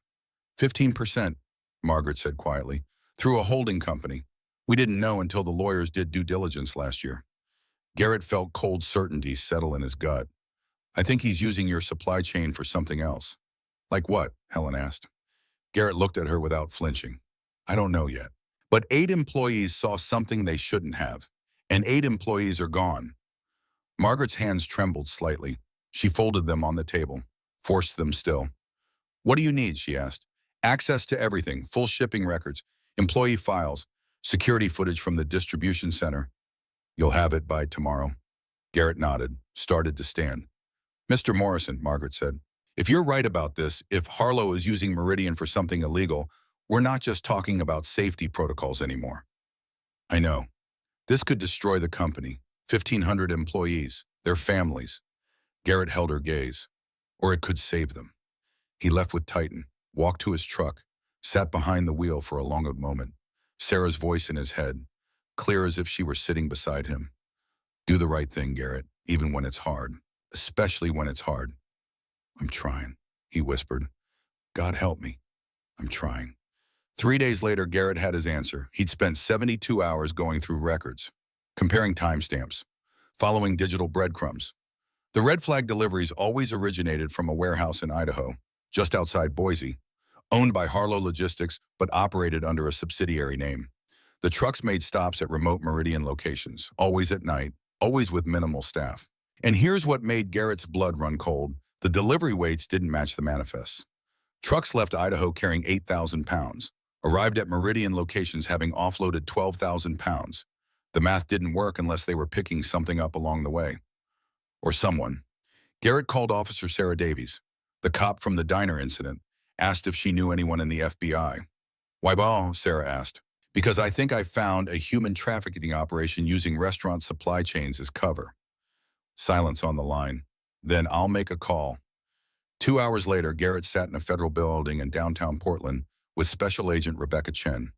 15%, Margaret said quietly, through a holding company. We didn't know until the lawyers did due diligence last year. Garrett felt cold certainty settle in his gut. I think he's using your supply chain for something else. Like what? Helen asked. Garrett looked at her without flinching. I don't know yet. But 8 employees saw something they shouldn't have. And 8 employees are gone. Margaret's hands trembled slightly. She folded them on the table, forced them still. What do you need? She asked. Access to everything, full shipping records, employee files, security footage from the distribution center. You'll have it by tomorrow. Garrett nodded, started to stand. Mr. Morrison, Margaret said, if you're right about this, if Harlow is using Meridian for something illegal, we're not just talking about safety protocols anymore. I know. This could destroy the company, 1,500 employees, their families. Garrett held her gaze. Or it could save them. He left with Titan, walked to his truck, sat behind the wheel for a long moment. Sarah's voice in his head, clear as if she were sitting beside him. Do the right thing, Garrett, even when it's hard, especially when it's hard. I'm trying, he whispered. God help me. I'm trying. 3 days later, Garrett had his answer. He'd spent 72 hours going through records, comparing timestamps, following digital breadcrumbs. The red flag deliveries always originated from a warehouse in Idaho, just outside Boise, owned by Harlow Logistics but operated under a subsidiary name. The trucks made stops at remote Meridian locations, always at night, always with minimal staff. And here's what made Garrett's blood run cold. The delivery weights didn't match the manifests. Trucks left Idaho carrying 8,000 pounds, arrived at Meridian locations having offloaded 12,000 pounds. The math didn't work unless they were picking something up along the way. Or someone. Garrett called Officer Sarah Davies, the cop from the diner incident, asked if she knew anyone in the FBI. Why, well, Sarah asked. Because I think I found a human trafficking operation using restaurant supply chains as cover. Silence on the line. Then I'll make a call. 2 hours later, Garrett sat in a federal building in downtown Portland with Special Agent Rebecca Chen.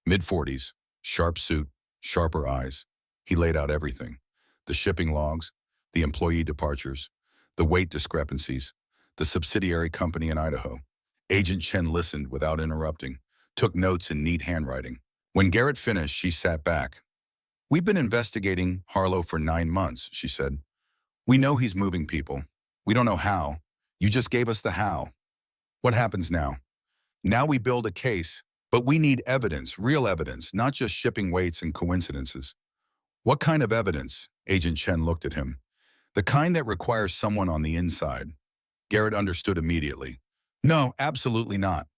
Mid-40s, sharp suit, sharper eyes. He laid out everything. The shipping logs, the employee departures, the weight discrepancies, the subsidiary company in Idaho. Agent Chen listened without interrupting, took notes in neat handwriting. When Garrett finished, she sat back. We've been investigating Harlow for 9 months, she said. We know he's moving people. We don't know how. You just gave us the how. What happens now? Now we build a case, but we need evidence, real evidence, not just shipping weights and coincidences. What kind of evidence? Agent Chen looked at him. The kind that requires someone on the inside. Garrett understood immediately. No, absolutely not.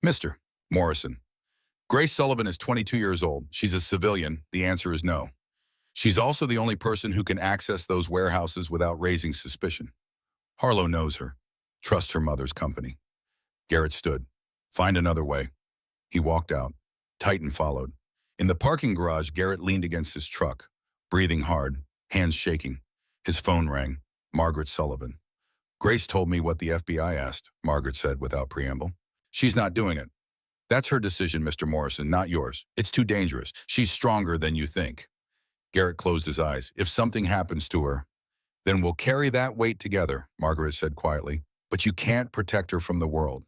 Mr. Morrison. Grace Sullivan is 22 years old. She's a civilian. The answer is no. She's also the only person who can access those warehouses without raising suspicion. Harlow knows her. Trusts her mother's company. Garrett stood. Find another way. He walked out. Titan followed. In the parking garage, Garrett leaned against his truck, breathing hard, hands shaking. His phone rang. Margaret Sullivan. Grace told me what the FBI asked, Margaret said without preamble. She's not doing it. That's her decision, Mr. Morrison, not yours. It's too dangerous. She's stronger than you think. Garrett closed his eyes. If something happens to her, then we'll carry that weight together, Margaret said quietly. But you can't protect her from the world.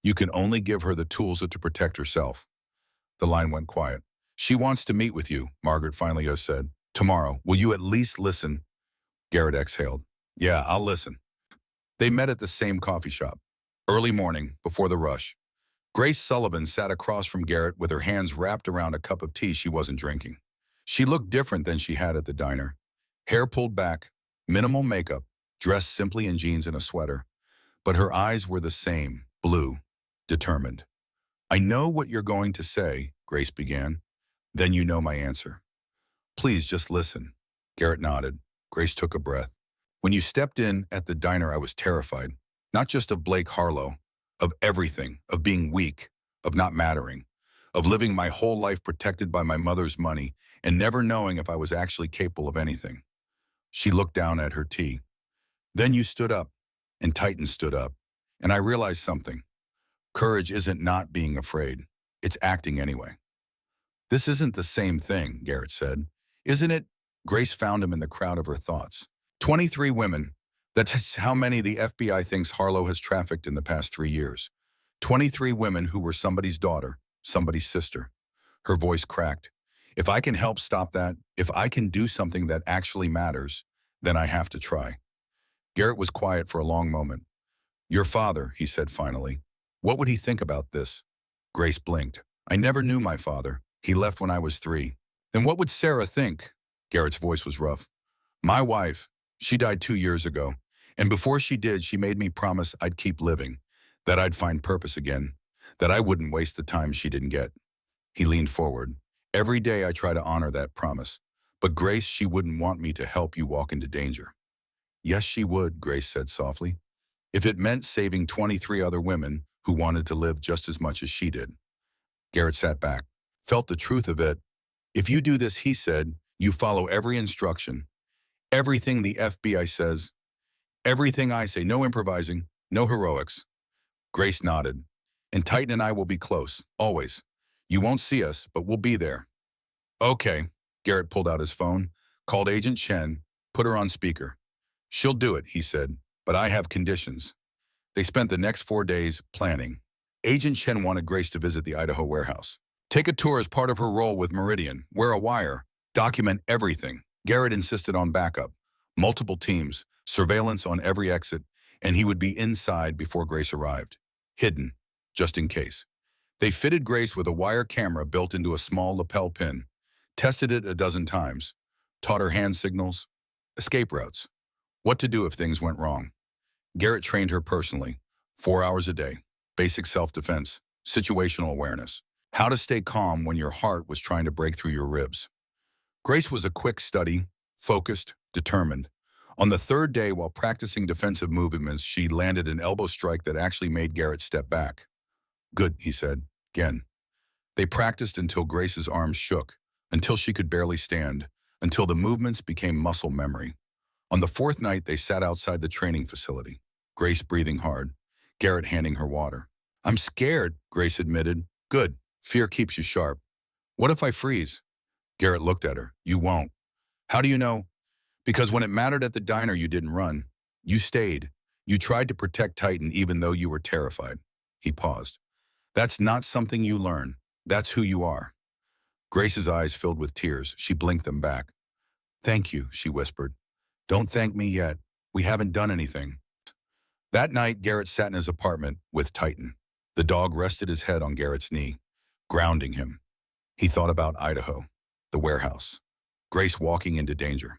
You can only give her the tools to protect herself. The line went quiet. She wants to meet with you, Margaret finally said. Tomorrow. Will you at least listen? Garrett exhaled. Yeah, I'll listen. They met at the same coffee shop. Early morning, before the rush. Grace Sullivan sat across from Garrett with her hands wrapped around a cup of tea she wasn't drinking. She looked different than she had at the diner. Hair pulled back, minimal makeup, dressed simply in jeans and a sweater. But her eyes were the same, blue, determined. I know what you're going to say, Grace began. Then you know my answer. Please just listen. Garrett nodded. Grace took a breath. When you stepped in at the diner, I was terrified. Not just of Blake Harlow, of everything, of being weak, of not mattering, of living my whole life protected by my mother's money and never knowing if I was actually capable of anything. She looked down at her tea. Then you stood up, and Titan stood up, and I realized something. Courage isn't not being afraid. It's acting anyway. This isn't the same thing, Garrett said. Isn't it? Grace found him in the crowd of her thoughts. 23 women. That's how many the FBI thinks Harlow has trafficked in the past 3 years. 23 women who were somebody's daughter, somebody's sister. Her voice cracked. If I can help stop that, if I can do something that actually matters, then I have to try. Garrett was quiet for a long moment. Your father, he said finally. What would he think about this? Grace blinked. I never knew my father. He left when I was 3. Then what would Sarah think? Garrett's voice was rough. My wife, she died 2 years ago. And before she did, she made me promise I'd keep living, that I'd find purpose again, that I wouldn't waste the time she didn't get. He leaned forward. Every day I try to honor that promise. But Grace, she wouldn't want me to help you walk into danger. Yes, she would, Grace said softly. If it meant saving 23 other women who wanted to live just as much as she did. Garrett sat back, felt the truth of it. If you do this, he said, you follow every instruction. Everything the FBI says. Everything I say. No improvising. No heroics. Grace nodded. And Titan and I will be close. Always. You won't see us, but we'll be there. Okay. Garrett pulled out his phone, called Agent Chen, put her on speaker. She'll do it, he said, but I have conditions. They spent the next 4 days planning. Agent Chen wanted Grace to visit the Idaho warehouse. Take a tour as part of her role with Meridian, wear a wire, document everything. Garrett insisted on backup, multiple teams, surveillance on every exit, and he would be inside before Grace arrived. Hidden, just in case. They fitted Grace with a wire camera built into a small lapel pin, tested it a dozen times, taught her hand signals, escape routes, what to do if things went wrong. Garrett trained her personally, 4 hours a day, basic self-defense, situational awareness, how to stay calm when your heart was trying to break through your ribs. Grace was a quick study, focused, determined. On the third day, while practicing defensive movements, she landed an elbow strike that actually made Garrett step back. Good, he said, again. They practiced until Grace's arms shook, until she could barely stand, until the movements became muscle memory. On the fourth night, they sat outside the training facility, Grace breathing hard, Garrett handing her water. I'm scared, Grace admitted. Good, fear keeps you sharp. What if I freeze? Garrett looked at her. You won't. How do you know? Because when it mattered at the diner, you didn't run. You stayed. You tried to protect Titan even though you were terrified. He paused. That's not something you learn. That's who you are. Grace's eyes filled with tears. She blinked them back. Thank you, she whispered. Don't thank me yet. We haven't done anything. That night, Garrett sat in his apartment with Titan. The dog rested his head on Garrett's knee, grounding him. He thought about Idaho, the warehouse, Grace walking into danger.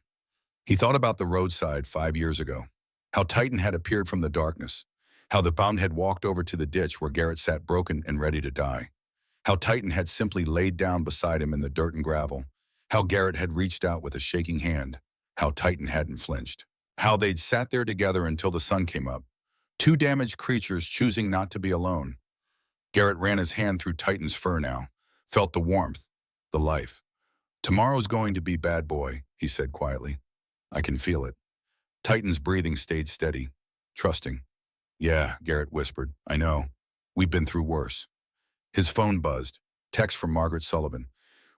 He thought about the roadside 5 years ago, how Titan had appeared from the darkness, how the bound had walked over to the ditch where Garrett sat broken and ready to die, how Titan had simply laid down beside him in the dirt and gravel, how Garrett had reached out with a shaking hand, how Titan hadn't flinched, how they'd sat there together until the sun came up, two damaged creatures choosing not to be alone. Garrett ran his hand through Titan's fur now, felt the warmth, the life. Tomorrow's going to be bad, boy, he said quietly. I can feel it. Titan's breathing stayed steady, trusting. Yeah, Garrett whispered. I know. We've been through worse. His phone buzzed. Text from Margaret Sullivan.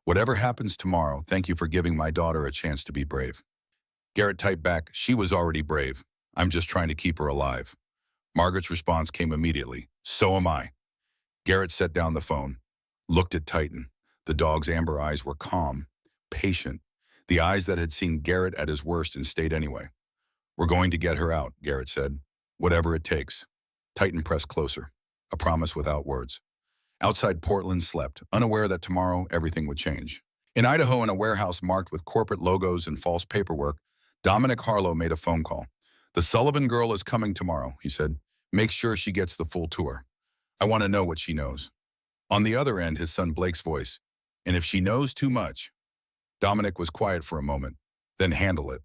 Whatever happens tomorrow, thank you for giving my daughter a chance to be brave. Garrett typed back, she was already brave. I'm just trying to keep her alive. Margaret's response came immediately. So am I. Garrett set down the phone, looked at Titan. The dog's amber eyes were calm, patient, the eyes that had seen Garrett at his worst and stayed anyway. We're going to get her out, Garrett said. Whatever it takes. Titan pressed closer, a promise without words. Outside Portland slept, unaware that tomorrow everything would change. In Idaho, in a warehouse marked with corporate logos and false paperwork, Dominic Harlow made a phone call. The Sullivan girl is coming tomorrow, he said. Make sure she gets the full tour. I want to know what she knows. On the other end, his son Blake's voice. And if she knows too much. Dominic was quiet for a moment. Then handle it.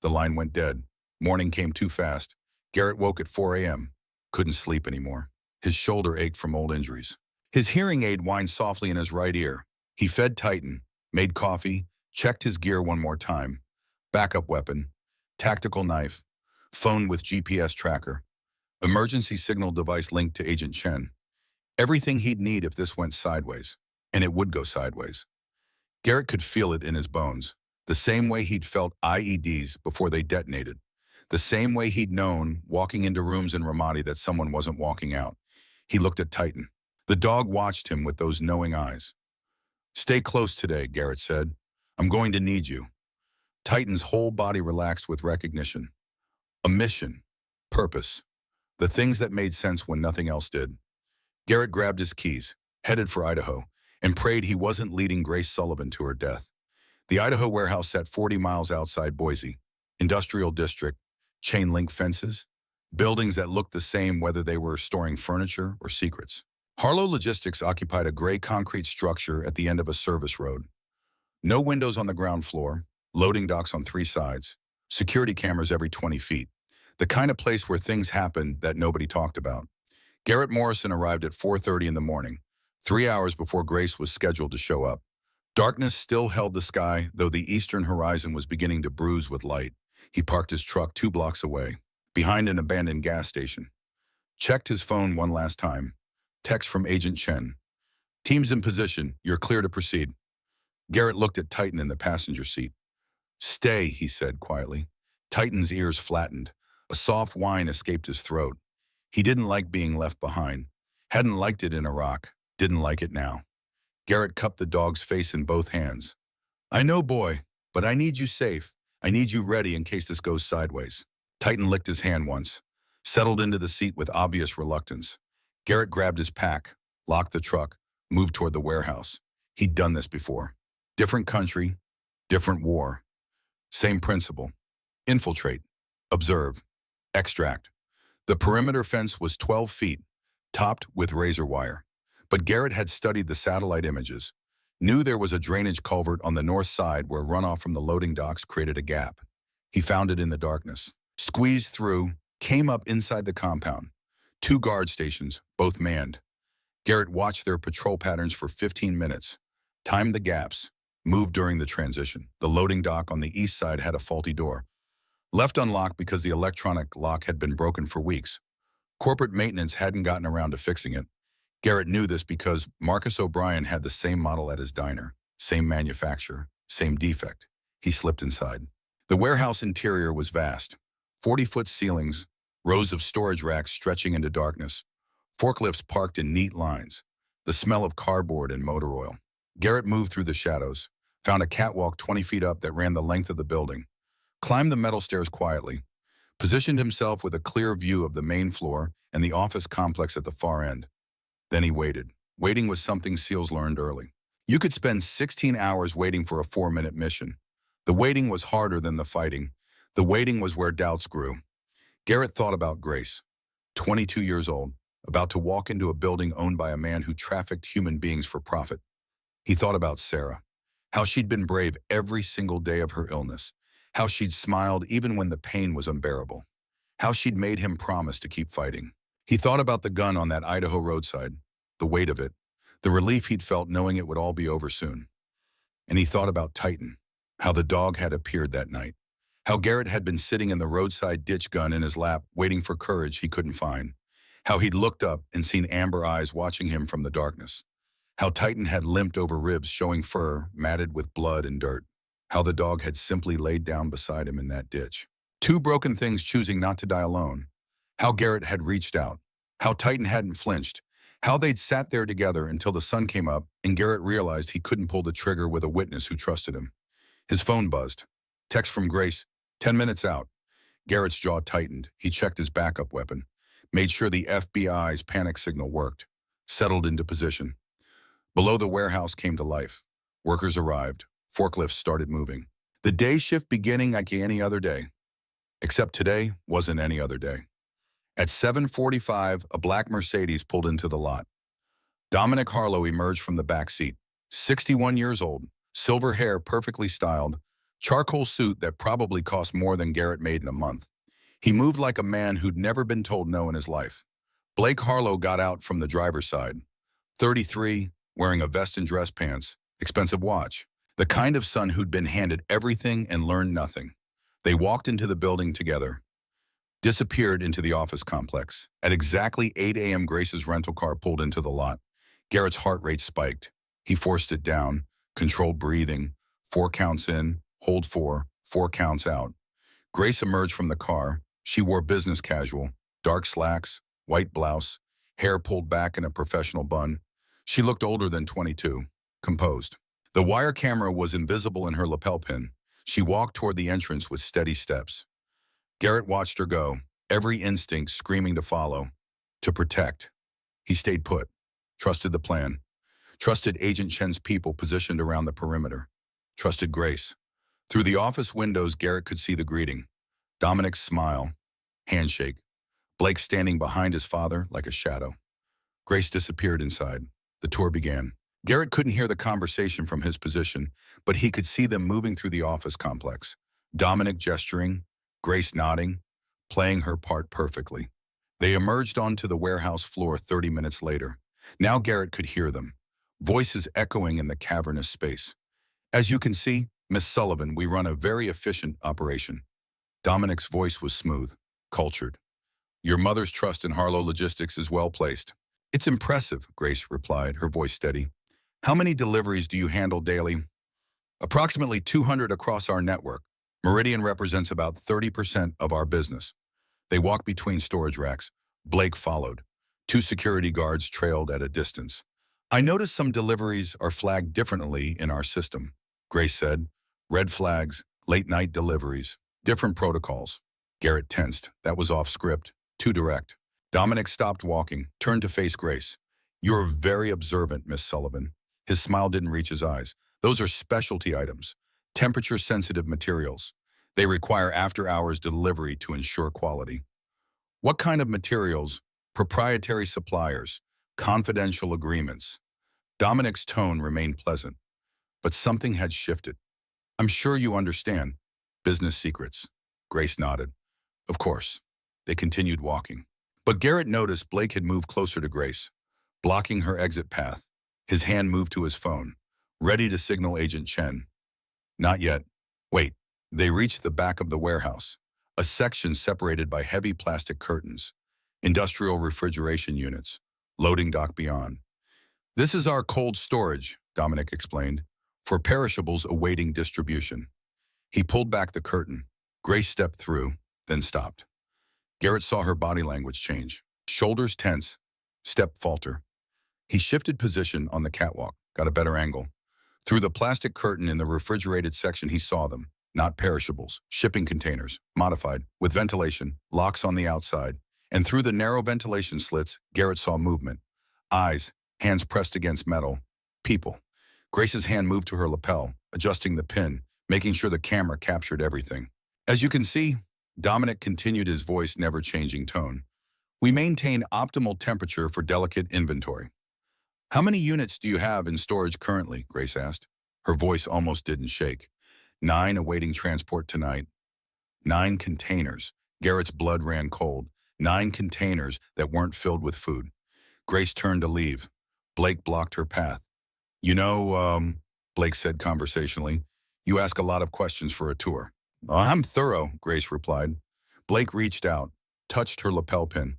The line went dead. Morning came too fast. Garrett woke at 4 a.m. Couldn't sleep anymore. His shoulder ached from old injuries. His hearing aid whined softly in his right ear. He fed Titan, made coffee, checked his gear one more time. Backup weapon, tactical knife, phone with GPS tracker, emergency signal device linked to Agent Chen. Everything he'd need if this went sideways. And it would go sideways. Garrett could feel it in his bones, the same way he'd felt IEDs before they detonated, the same way he'd known, walking into rooms in Ramadi, that someone wasn't walking out. He looked at Titan. The dog watched him with those knowing eyes. Stay close today, Garrett said. I'm going to need you. Titan's whole body relaxed with recognition. A mission, purpose, the things that made sense when nothing else did. Garrett grabbed his keys, headed for Idaho, and prayed he wasn't leading Grace Sullivan to her death. The Idaho warehouse sat 40 miles outside Boise, industrial district, chain-link fences, buildings that looked the same whether they were storing furniture or secrets. Harlow Logistics occupied a gray concrete structure at the end of a service road. No windows on the ground floor, loading docks on 3 sides, security cameras every 20 feet. The kind of place where things happened that nobody talked about. Garrett Morrison arrived at 4:30 in the morning, 3 hours before Grace was scheduled to show up. Darkness still held the sky, though the eastern horizon was beginning to bruise with light. He parked his truck 2 blocks away, behind an abandoned gas station. Checked his phone one last time. Text from Agent Chen. Team's in position. You're clear to proceed. Garrett looked at Titan in the passenger seat. Stay, he said quietly. Titan's ears flattened. A soft whine escaped his throat. He didn't like being left behind. Hadn't liked it in Iraq, didn't like it now. Garrett cupped the dog's face in both hands. I know, boy, but I need you safe. I need you ready in case this goes sideways. Titan licked his hand once, settled into the seat with obvious reluctance. Garrett grabbed his pack, locked the truck, moved toward the warehouse. He'd done this before. Different country, different war. Same principle. Infiltrate, observe, extract. The perimeter fence was 12 feet, topped with razor wire. But Garrett had studied the satellite images, knew there was a drainage culvert on the north side where runoff from the loading docks created a gap. He found it in the darkness, squeezed through, came up inside the compound. 2 guard stations, both manned. Garrett watched their patrol patterns for 15 minutes, timed the gaps, moved during the transition. The loading dock on the east side had a faulty door, left unlocked because the electronic lock had been broken for weeks. Corporate maintenance hadn't gotten around to fixing it. Garrett knew this because Marcus O'Brien had the same model at his diner, same manufacturer, same defect. He slipped inside. The warehouse interior was vast. 40-foot ceilings, rows of storage racks stretching into darkness, forklifts parked in neat lines, the smell of cardboard and motor oil. Garrett moved through the shadows, found a catwalk 20 feet up that ran the length of the building, climbed the metal stairs quietly, positioned himself with a clear view of the main floor and the office complex at the far end. Then he waited. Waiting was something SEALs learned early. You could spend 16 hours waiting for a 4-minute mission. The waiting was harder than the fighting. The waiting was where doubts grew. Garrett thought about Grace, 22 years old, about to walk into a building owned by a man who trafficked human beings for profit. He thought about Sarah, how she'd been brave every single day of her illness, how she'd smiled even when the pain was unbearable, how she'd made him promise to keep fighting. He thought about the gun on that Idaho roadside, the weight of it, the relief he'd felt knowing it would all be over soon. And he thought about Titan, how the dog had appeared that night, how Garrett had been sitting in the roadside ditch gun in his lap waiting for courage he couldn't find, how he'd looked up and seen amber eyes watching him from the darkness, how Titan had limped over ribs showing fur matted with blood and dirt, how the dog had simply laid down beside him in that ditch. 2 broken things choosing not to die alone. How Garrett had reached out, how Titan hadn't flinched, how they'd sat there together until the sun came up and Garrett realized he couldn't pull the trigger with a witness who trusted him. His phone buzzed. Text from Grace, 10 minutes out. Garrett's jaw tightened. He checked his backup weapon, made sure the FBI's panic signal worked, settled into position. Below the warehouse came to life. Workers arrived. Forklifts started moving. The day shift beginning like any other day. Except today wasn't any other day. At 7:45, a black Mercedes pulled into the lot. Dominic Harlow emerged from the back seat, 61 years old, silver hair perfectly styled, charcoal suit that probably cost more than Garrett made in a month. He moved like a man who'd never been told no in his life. Blake Harlow got out from the driver's side, 33, wearing a vest and dress pants, expensive watch, the kind of son who'd been handed everything and learned nothing. They walked into the building together, disappeared into the office complex. At exactly 8 a.m., Grace's rental car pulled into the lot. Garrett's heart rate spiked. He forced it down, controlled breathing, 4 counts in, hold 4, 4 counts out. Grace emerged from the car. She wore business casual, dark slacks, white blouse, hair pulled back in a professional bun. She looked older than 22, composed. The wire camera was invisible in her lapel pin. She walked toward the entrance with steady steps. Garrett watched her go, every instinct screaming to follow, to protect. He stayed put, trusted the plan, trusted Agent Chen's people positioned around the perimeter, trusted Grace. Through the office windows, Garrett could see the greeting. Dominic's smile, handshake, Blake standing behind his father like a shadow. Grace disappeared inside. The tour began. Garrett couldn't hear the conversation from his position, but he could see them moving through the office complex. Dominic gesturing, Grace nodding, playing her part perfectly. They emerged onto the warehouse floor 30 minutes later. Now Garrett could hear them, voices echoing in the cavernous space. As you can see, Miss Sullivan, we run a very efficient operation. Dominic's voice was smooth, cultured. Your mother's trust in Harlow Logistics is well placed. It's impressive, Grace replied, her voice steady. How many deliveries do you handle daily? Approximately 200 across our network. Meridian represents about 30% of our business. They walked between storage racks. Blake followed. Two security guards trailed at a distance. I noticed some deliveries are flagged differently in our system, Grace said. Red flags, late-night deliveries, different protocols. Garrett tensed. That was off script, too direct. Dominic stopped walking, turned to face Grace. You're very observant, Miss Sullivan. His smile didn't reach his eyes. Those are specialty items, temperature-sensitive materials. They require after-hours delivery to ensure quality. What kind of materials? Proprietary suppliers, confidential agreements. Dominic's tone remained pleasant, but something had shifted. I'm sure you understand. Business secrets. Grace nodded. Of course. They continued walking. But Garrett noticed Blake had moved closer to Grace, blocking her exit path. His hand moved to his phone, ready to signal Agent Chen. Not yet. Wait. They reached the back of the warehouse, a section separated by heavy plastic curtains, industrial refrigeration units, loading dock beyond. This is our cold storage, Dominic explained, for perishables awaiting distribution. He pulled back the curtain. Grace stepped through, then stopped. Garrett saw her body language change. Shoulders tense, step falter. He shifted position on the catwalk, got a better angle. Through the plastic curtain in the refrigerated section, he saw them. Not perishables, shipping containers, modified, with ventilation, locks on the outside. And through the narrow ventilation slits, Garrett saw movement. Eyes, hands pressed against metal. People. Grace's hand moved to her lapel, adjusting the pin, making sure the camera captured everything. As you can see, Dominic continued, his voice never changing tone. We maintain optimal temperature for delicate inventory. How many units do you have in storage currently? Grace asked. Her voice almost didn't shake. 9 awaiting transport tonight. 9 containers. Garrett's blood ran cold. 9 containers that weren't filled with food. Grace turned to leave. Blake blocked her path. You know, Blake said conversationally, you ask a lot of questions for a tour. I'm thorough, Grace replied. Blake reached out, touched her lapel pin.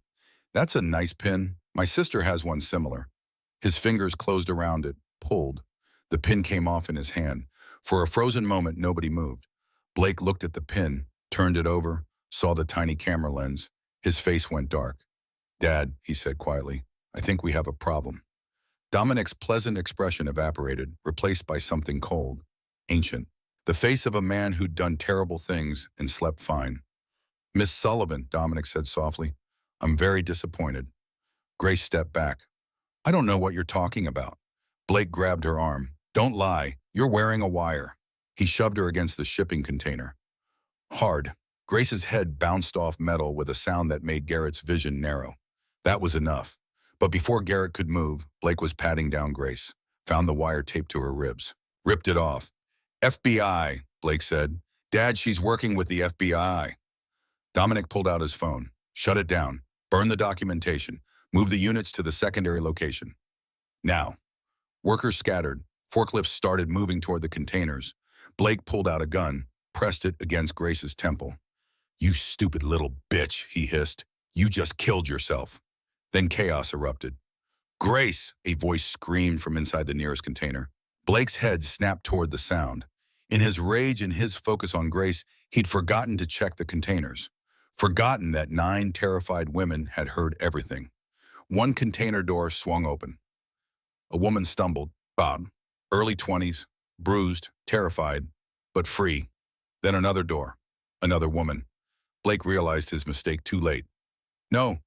That's a nice pin. My sister has one similar. His fingers closed around it, pulled. The pin came off in his hand. For a frozen moment, nobody moved. Blake looked at the pin, turned it over, saw the tiny camera lens. His face went dark. Dad, he said quietly, I think we have a problem. Dominic's pleasant expression evaporated, replaced by something cold, ancient. The face of a man who'd done terrible things and slept fine. Miss Sullivan, Dominic said softly, I'm very disappointed. Grace stepped back. I don't know what you're talking about. Blake grabbed her arm. Don't lie. You're wearing a wire. He shoved her against the shipping container. Hard. Grace's head bounced off metal with a sound that made Garrett's vision narrow. That was enough. But before Garrett could move, Blake was patting down Grace, found the wire taped to her ribs, ripped it off. FBI, Blake said. Dad, she's working with the FBI. Dominic pulled out his phone, shut it down, burned the documentation, moved the units to the secondary location. Now, workers scattered, forklifts started moving toward the containers. Blake pulled out a gun, pressed it against Grace's temple. You stupid little bitch, he hissed. You just killed yourself. Then chaos erupted. Grace, a voice screamed from inside the nearest container. Blake's head snapped toward the sound. In his rage and his focus on Grace, he'd forgotten to check the containers. Forgotten that 9 terrified women had heard everything. One container door swung open. A woman stumbled, Bob, early 20s, bruised, terrified, but free. Then another door, another woman. Blake realized his mistake too late. No,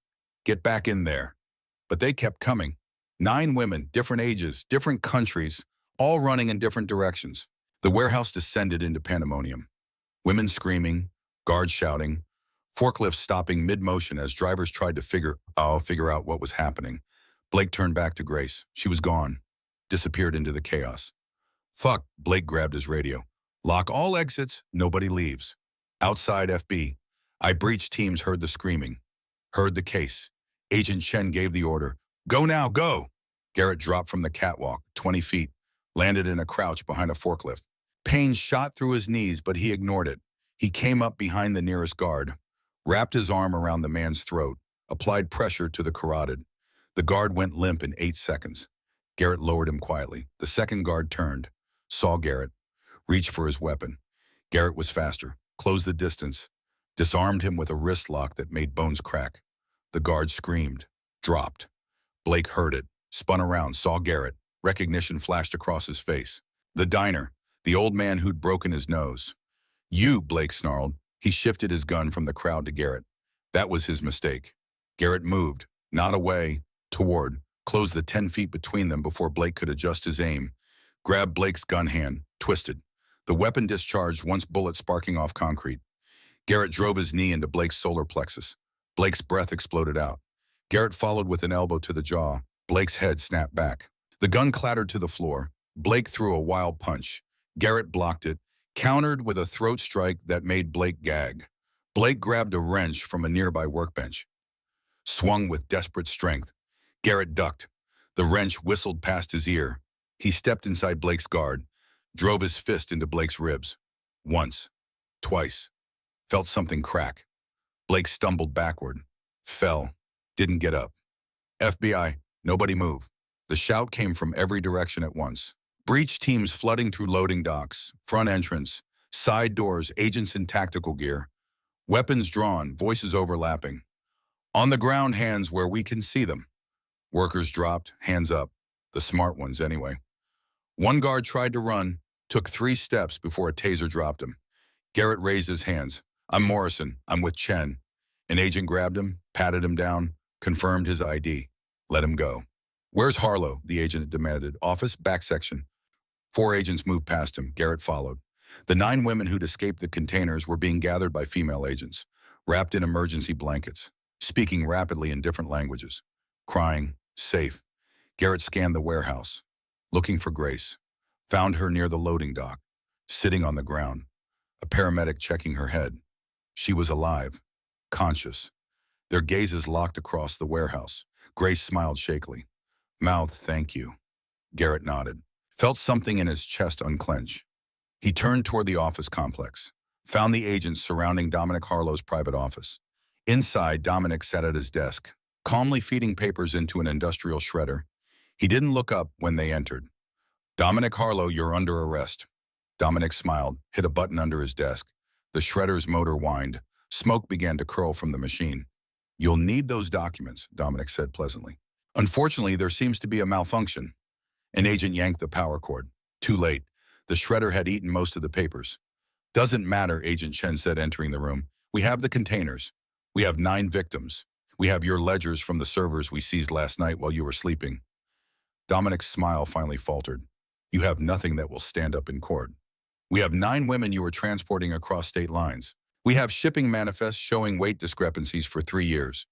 get back in there. But they kept coming. 9 women, different ages, different countries, all running in different directions. The warehouse descended into pandemonium. Women screaming, guards shouting, forklifts stopping mid-motion as drivers tried to figure out what was happening. Blake turned back to Grace. She was gone, disappeared into the chaos. Fuck, Blake grabbed his radio. Lock all exits, nobody leaves. Outside FB. I breached teams heard the screaming, heard the case. Agent Chen gave the order. Go now, go! Garrett dropped from the catwalk, 20 feet, landed in a crouch behind a forklift. Pain shot through his knees, but he ignored it. He came up behind the nearest guard, wrapped his arm around the man's throat, applied pressure to the carotid. The guard went limp in 8 seconds. Garrett lowered him quietly. The second guard turned, saw Garrett, reached for his weapon. Garrett was faster, closed the distance, disarmed him with a wrist lock that made bones crack. The guard screamed, dropped. Blake heard it, spun around, saw Garrett. Recognition flashed across his face. The diner, the old man who'd broken his nose. You, Blake snarled. He shifted his gun from the crowd to Garrett. That was his mistake. Garrett moved, not away, toward, closed the 10 feet between them before Blake could adjust his aim. Grabbed Blake's gun hand, twisted. The weapon discharged, once bullet sparking off concrete. Garrett drove his knee into Blake's solar plexus. Blake's breath exploded out. Garrett followed with an elbow to the jaw. Blake's head snapped back. The gun clattered to the floor. Blake threw a wild punch. Garrett blocked it, countered with a throat strike that made Blake gag. Blake grabbed a wrench from a nearby workbench. Swung with desperate strength. Garrett ducked. The wrench whistled past his ear. He stepped inside Blake's guard, drove his fist into Blake's ribs. Once. Twice. Felt something crack. Blake stumbled backward. Fell. Didn't get up. FBI, nobody move. The shout came from every direction at once. Breach teams flooding through loading docks, front entrance, side doors, agents in tactical gear. Weapons drawn, voices overlapping. On the ground, hands where we can see them. Workers dropped, hands up. The smart ones, anyway. One guard tried to run, took 3 steps before a taser dropped him. Garrett raised his hands. I'm Morrison. I'm with Chen. An agent grabbed him, patted him down, confirmed his ID. Let him go. Where's Harlow? The agent demanded. Office, back section. 4 agents moved past him. Garrett followed. The 9 women who'd escaped the containers were being gathered by female agents, wrapped in emergency blankets, speaking rapidly in different languages. Crying, safe. Garrett scanned the warehouse, looking for Grace. Found her near the loading dock, sitting on the ground. A paramedic checking her head. She was alive, conscious. Their gazes locked across the warehouse. Grace smiled shakily. Mouth, thank you. Garrett nodded. Felt something in his chest unclench. He turned toward the office complex. Found the agents surrounding Dominic Harlow's private office. Inside, Dominic sat at his desk, calmly feeding papers into an industrial shredder. He didn't look up when they entered. Dominic Harlow, you're under arrest. Dominic smiled, hit a button under his desk. The shredder's motor whined. Smoke began to curl from the machine. You'll need those documents, Dominic said pleasantly. Unfortunately, there seems to be a malfunction. An agent yanked the power cord. Too late. The shredder had eaten most of the papers. Doesn't matter, Agent Chen said, entering the room. We have the containers. We have 9 victims. We have your ledgers from the servers we seized last night while you were sleeping. Dominic's smile finally faltered. You have nothing that will stand up in court. We have 9 women you were transporting across state lines. We have shipping manifests showing weight discrepancies for 3 years.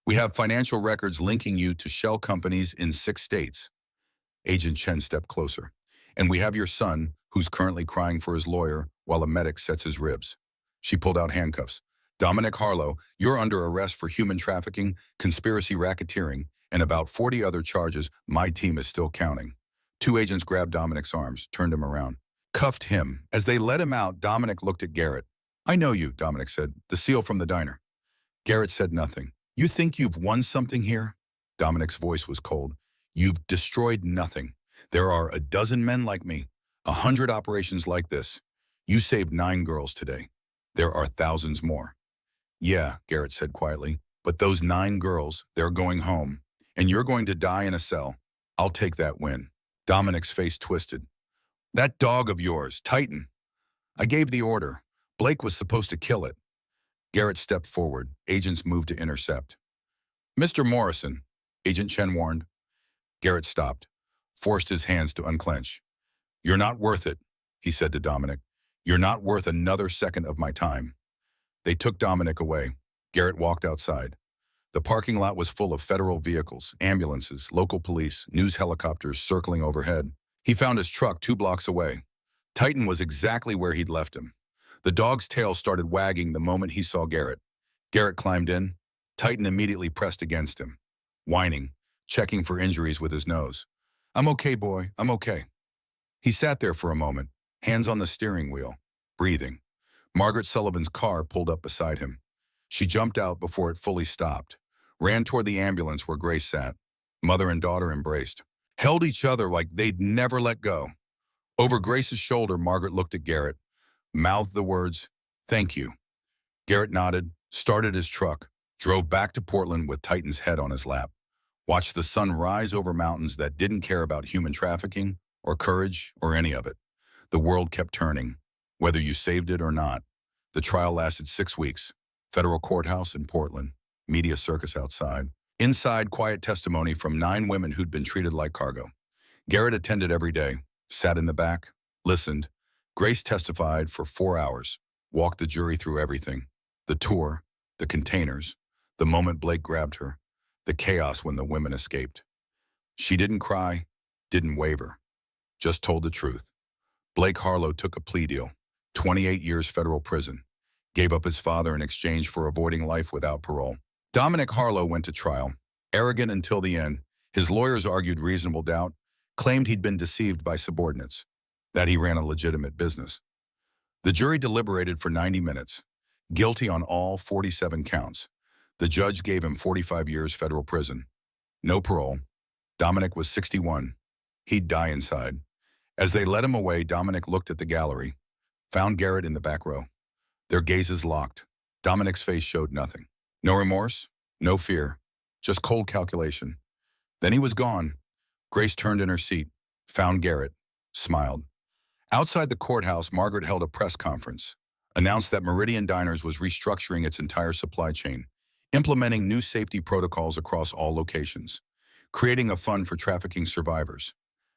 We have financial records linking you to shell companies in 6 states. Agent Chen stepped closer. And we have your son, who's currently crying for his lawyer while a medic sets his ribs. She pulled out handcuffs. Dominic Harlow, you're under arrest for human trafficking, conspiracy racketeering, and about 40 other charges my team is still counting. 2 agents grabbed Dominic's arms, turned him around, cuffed him. As they let him out, Dominic looked at Garrett. I know you, Dominic said, the seal from the diner. Garrett said nothing. You think you've won something here? Dominic's voice was cold. You've destroyed nothing. There are a dozen men like me, 100 operations like this. You saved 9 girls today. There are thousands more. Yeah, Garrett said quietly, but those 9 girls, they're going home, and you're going to die in a cell. I'll take that win. Dominic's face twisted. That dog of yours, Titan. I gave the order. Blake was supposed to kill it. Garrett stepped forward. Agents moved to intercept. Mr. Morrison, Agent Chen warned. Garrett stopped, forced his hands to unclench. You're not worth it, he said to Dominic. You're not worth another second of my time. They took Dominic away. Garrett walked outside. The parking lot was full of federal vehicles, ambulances, local police, news helicopters circling overhead. He found his truck 2 blocks away. Titan was exactly where he'd left him. The dog's tail started wagging the moment he saw Garrett. Garrett climbed in. Titan immediately pressed against him, whining, checking for injuries with his nose. I'm okay, boy, I'm okay. He sat there for a moment, hands on the steering wheel, breathing. Margaret Sullivan's car pulled up beside him. She jumped out before it fully stopped, ran toward the ambulance where Grace sat. Mother and daughter embraced, held each other like they'd never let go. Over Grace's shoulder, Margaret looked at Garrett, mouthed the words, thank you. Garrett nodded, started his truck, drove back to Portland with Titan's head on his lap. Watched the sun rise over mountains that didn't care about human trafficking or courage or any of it. The world kept turning, whether you saved it or not. The trial lasted 6 weeks. Federal courthouse in Portland. Media circus outside. Inside, quiet testimony from 9 women who'd been treated like cargo. Garrett attended every day, sat in the back, listened. Grace testified for 4 hours, walked the jury through everything. The tour, the containers, the moment Blake grabbed her, the chaos when the women escaped. She didn't cry, didn't waver, just told the truth. Blake Harlow took a plea deal, 28 years federal prison, gave up his father in exchange for avoiding life without parole. Dominic Harlow went to trial, arrogant until the end. His lawyers argued reasonable doubt, claimed he'd been deceived by subordinates, that he ran a legitimate business. The jury deliberated for 90 minutes, guilty on all 47 counts. The judge gave him 45 years federal prison. No parole. Dominic was 61. He'd die inside. As they led him away, Dominic looked at the gallery, found Garrett in the back row. Their gazes locked. Dominic's face showed nothing. No remorse, no fear, just cold calculation. Then he was gone. Grace turned in her seat, found Garrett, smiled. Outside the courthouse, Margaret held a press conference, announced that Meridian Diners was restructuring its entire supply chain, implementing new safety protocols across all locations, creating a fund for trafficking survivors.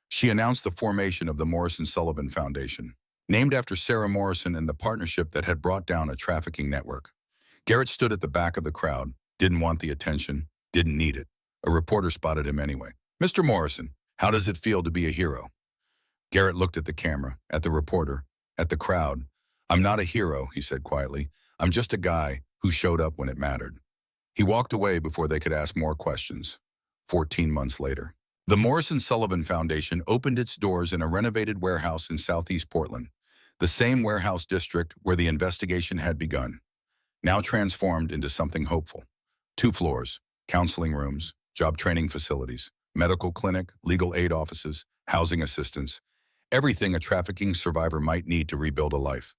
She announced the formation of the Morrison Sullivan Foundation, named after Sarah Morrison and the partnership that had brought down a trafficking network. Garrett stood at the back of the crowd, didn't want the attention, didn't need it. A reporter spotted him anyway. "Mr. Morrison, how does it feel to be a hero?" Garrett looked at the camera, at the reporter, at the crowd. "I'm not a hero," he said quietly. "I'm just a guy who showed up when it mattered." He walked away before they could ask more questions. 14 months later, the Morrison Sullivan Foundation opened its doors in a renovated warehouse in Southeast Portland, the same warehouse district where the investigation had begun, now transformed into something hopeful. 2 floors, counseling rooms, job training facilities, medical clinic, legal aid offices, housing assistance, everything a trafficking survivor might need to rebuild a life.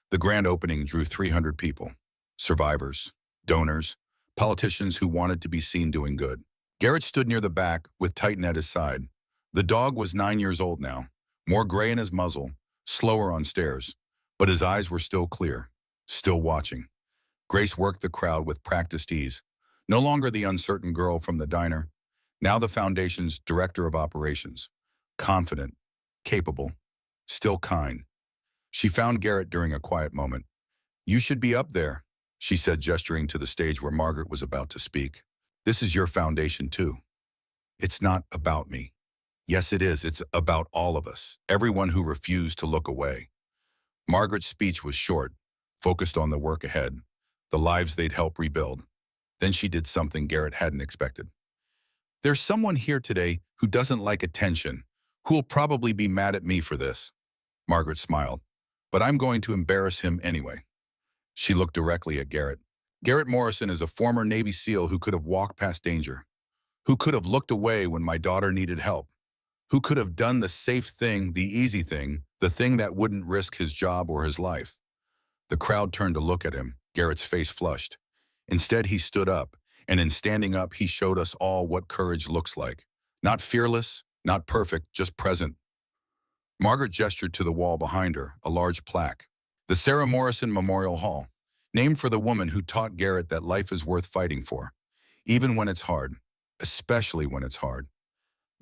The grand opening drew 300 people, survivors, donors, politicians who wanted to be seen doing good. Garrett stood near the back with Titan at his side. The dog was 9 years old now, more gray in his muzzle, slower on stairs, but his eyes were still clear, still watching. Grace worked the crowd with practiced ease, no longer the uncertain girl from the diner, now the foundation's director of operations, confident, capable, still kind. She found Garrett during a quiet moment. "You should be up there," she said, gesturing to the stage where Margaret was about to speak. "This is your foundation too. It's not about me." "Yes, it is. It's about all of us, everyone who refused to look away." Margaret's speech was short, focused on the work ahead, the lives they'd help rebuild. Then she did something Garrett hadn't expected. "There's someone here today who doesn't like attention, who'll probably be mad at me for this." Margaret smiled. "But I'm going to embarrass him anyway." She looked directly at Garrett. "Garrett Morrison is a former Navy SEAL who could have walked past danger, who could have looked away when my daughter needed help, who could have done the safe thing, the easy thing, the thing that wouldn't risk his job or his life." The crowd turned to look at him. Garrett's face flushed. Instead, he stood up, and in standing up, he showed us all what courage looks like. Not fearless, not perfect, just present. Margaret gestured to the wall behind her, a large plaque. The Sarah Morrison Memorial Hall, named for the woman who taught Garrett that life is worth fighting for, even when it's hard, especially when it's hard.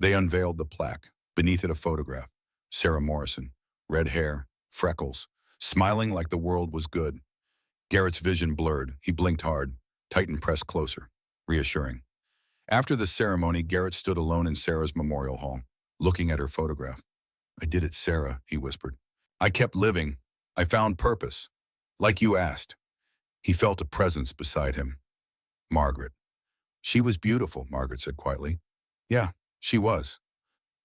They unveiled the plaque. Beneath it, a photograph. Sarah Morrison, red hair, freckles, smiling like the world was good. Garrett's vision blurred. He blinked hard. Titan pressed closer, reassuring. After the ceremony, Garrett stood alone in Sarah's memorial hall, looking at her photograph. "I did it, Sarah," he whispered. "I kept living. I found purpose. Like you asked." He felt a presence beside him. Margaret. "She was beautiful," Margaret said quietly. "Yeah, she was."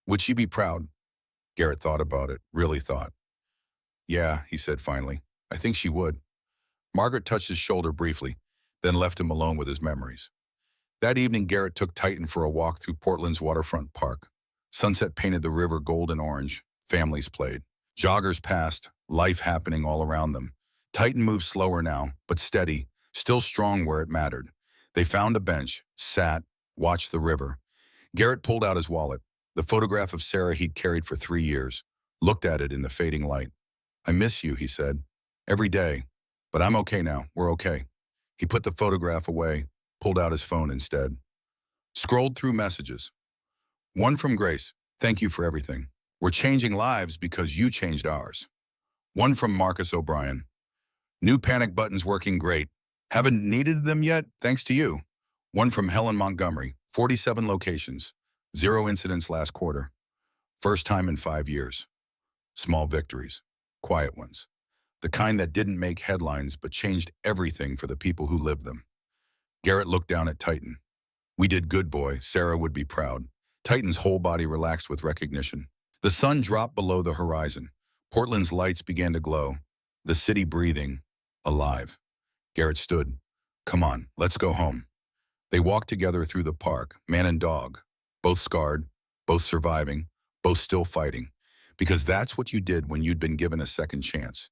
"Would she be proud?" Garrett thought about it, really thought. "Yeah," he said finally. "I think she would." Margaret touched his shoulder briefly, then left him alone with his memories. That evening, Garrett took Titan for a walk through Portland's waterfront park. Sunset painted the river gold and orange. Families played. Joggers passed, life happening all around them. Titan moved slower now, but steady, still strong where it mattered. They found a bench, sat, watched the river. Garrett pulled out his wallet, the photograph of Sarah he'd carried for 3 years, looked at it in the fading light. I miss you, he said. Every day. But I'm okay now. We're okay. He put the photograph away, pulled out his phone instead. Scrolled through messages. One from Grace. Thank you for everything. We're changing lives because you changed ours. One from Marcus O'Brien. New panic buttons working great. Haven't needed them yet, thanks to you. One from Helen Montgomery. 47 locations. 0 incidents last quarter. First time in 5 years. Small victories. Quiet ones. The kind that didn't make headlines but changed everything for the people who lived them. Garrett looked down at Titan. We did good, boy. Sarah would be proud. Titan's whole body relaxed with recognition. The sun dropped below the horizon. Portland's lights began to glow. The city breathing. Alive. Garrett stood. Come on, let's go home. They walked together through the park, man and dog. Both scarred, both surviving, both still fighting. Because that's what you did when you'd been given a second chance.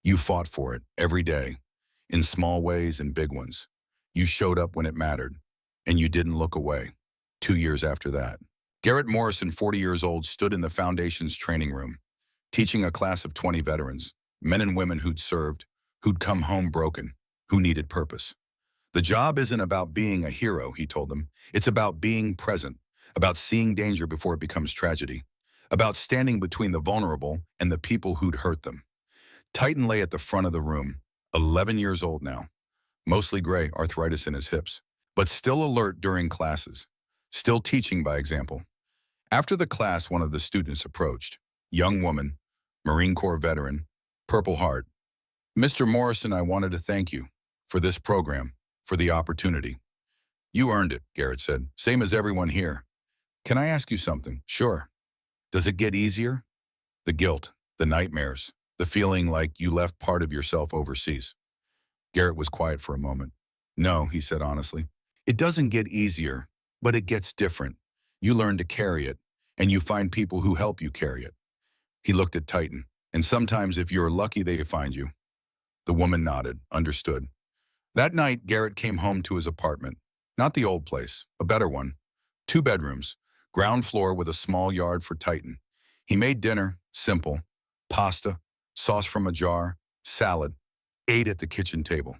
You fought for it every day, in small ways and big ones. You showed up when it mattered, and you didn't look away. 2 years after that. Garrett Morrison, 40 years old, stood in the Foundation's training room, teaching a class of 20 veterans, men and women who'd served, who'd come home broken, who needed purpose. The job isn't about being a hero, he told them. It's about being present, about seeing danger before it becomes tragedy, about standing between the vulnerable and the people who'd hurt them. Titan lay at the front of the room, 11 years old now, mostly gray, arthritis in his hips, but still alert during classes, still teaching by example. After the class, one of the students approached. Young woman, Marine Corps veteran, Purple Heart. Mr. Morrison, I wanted to thank you for this program, for the opportunity. You earned it, Garrett said, same as everyone here. Can I ask you something? Sure. Does it get easier? The guilt, the nightmares, the feeling like you left part of yourself overseas. Garrett was quiet for a moment. No, he said honestly. It doesn't get easier, but it gets different. You learn to carry it, and you find people who help you carry it. He looked at Titan, and sometimes if you're lucky, they find you. The woman nodded, understood. That night, Garrett came home to his apartment. Not the old place, a better one. 2 bedrooms, ground floor with a small yard for Titan. He made dinner, simple. Pasta, sauce from a jar, salad. Ate at the kitchen table.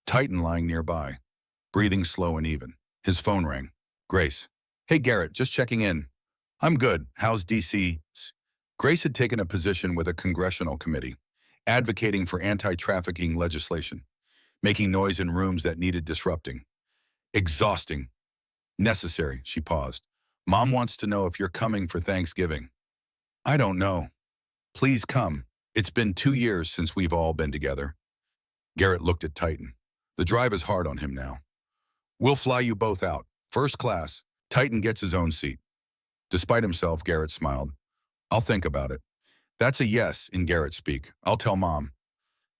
Titan lying nearby, breathing slow and even. His phone rang. Grace. Hey, Garrett, just checking in. I'm good. How's D.C.? Grace had taken a position with a congressional committee, advocating for anti-trafficking legislation, making noise in rooms that needed disrupting. Exhausting. Necessary, she paused. Mom wants to know if you're coming for Thanksgiving. I don't know. Please come. It's been 2 years since we've all been together. Garrett looked at Titan. The drive is hard on him now. We'll fly you both out. First class. Titan gets his own seat. Despite himself, Garrett smiled. I'll think about it. That's a yes in Garrett speak. I'll tell Mom.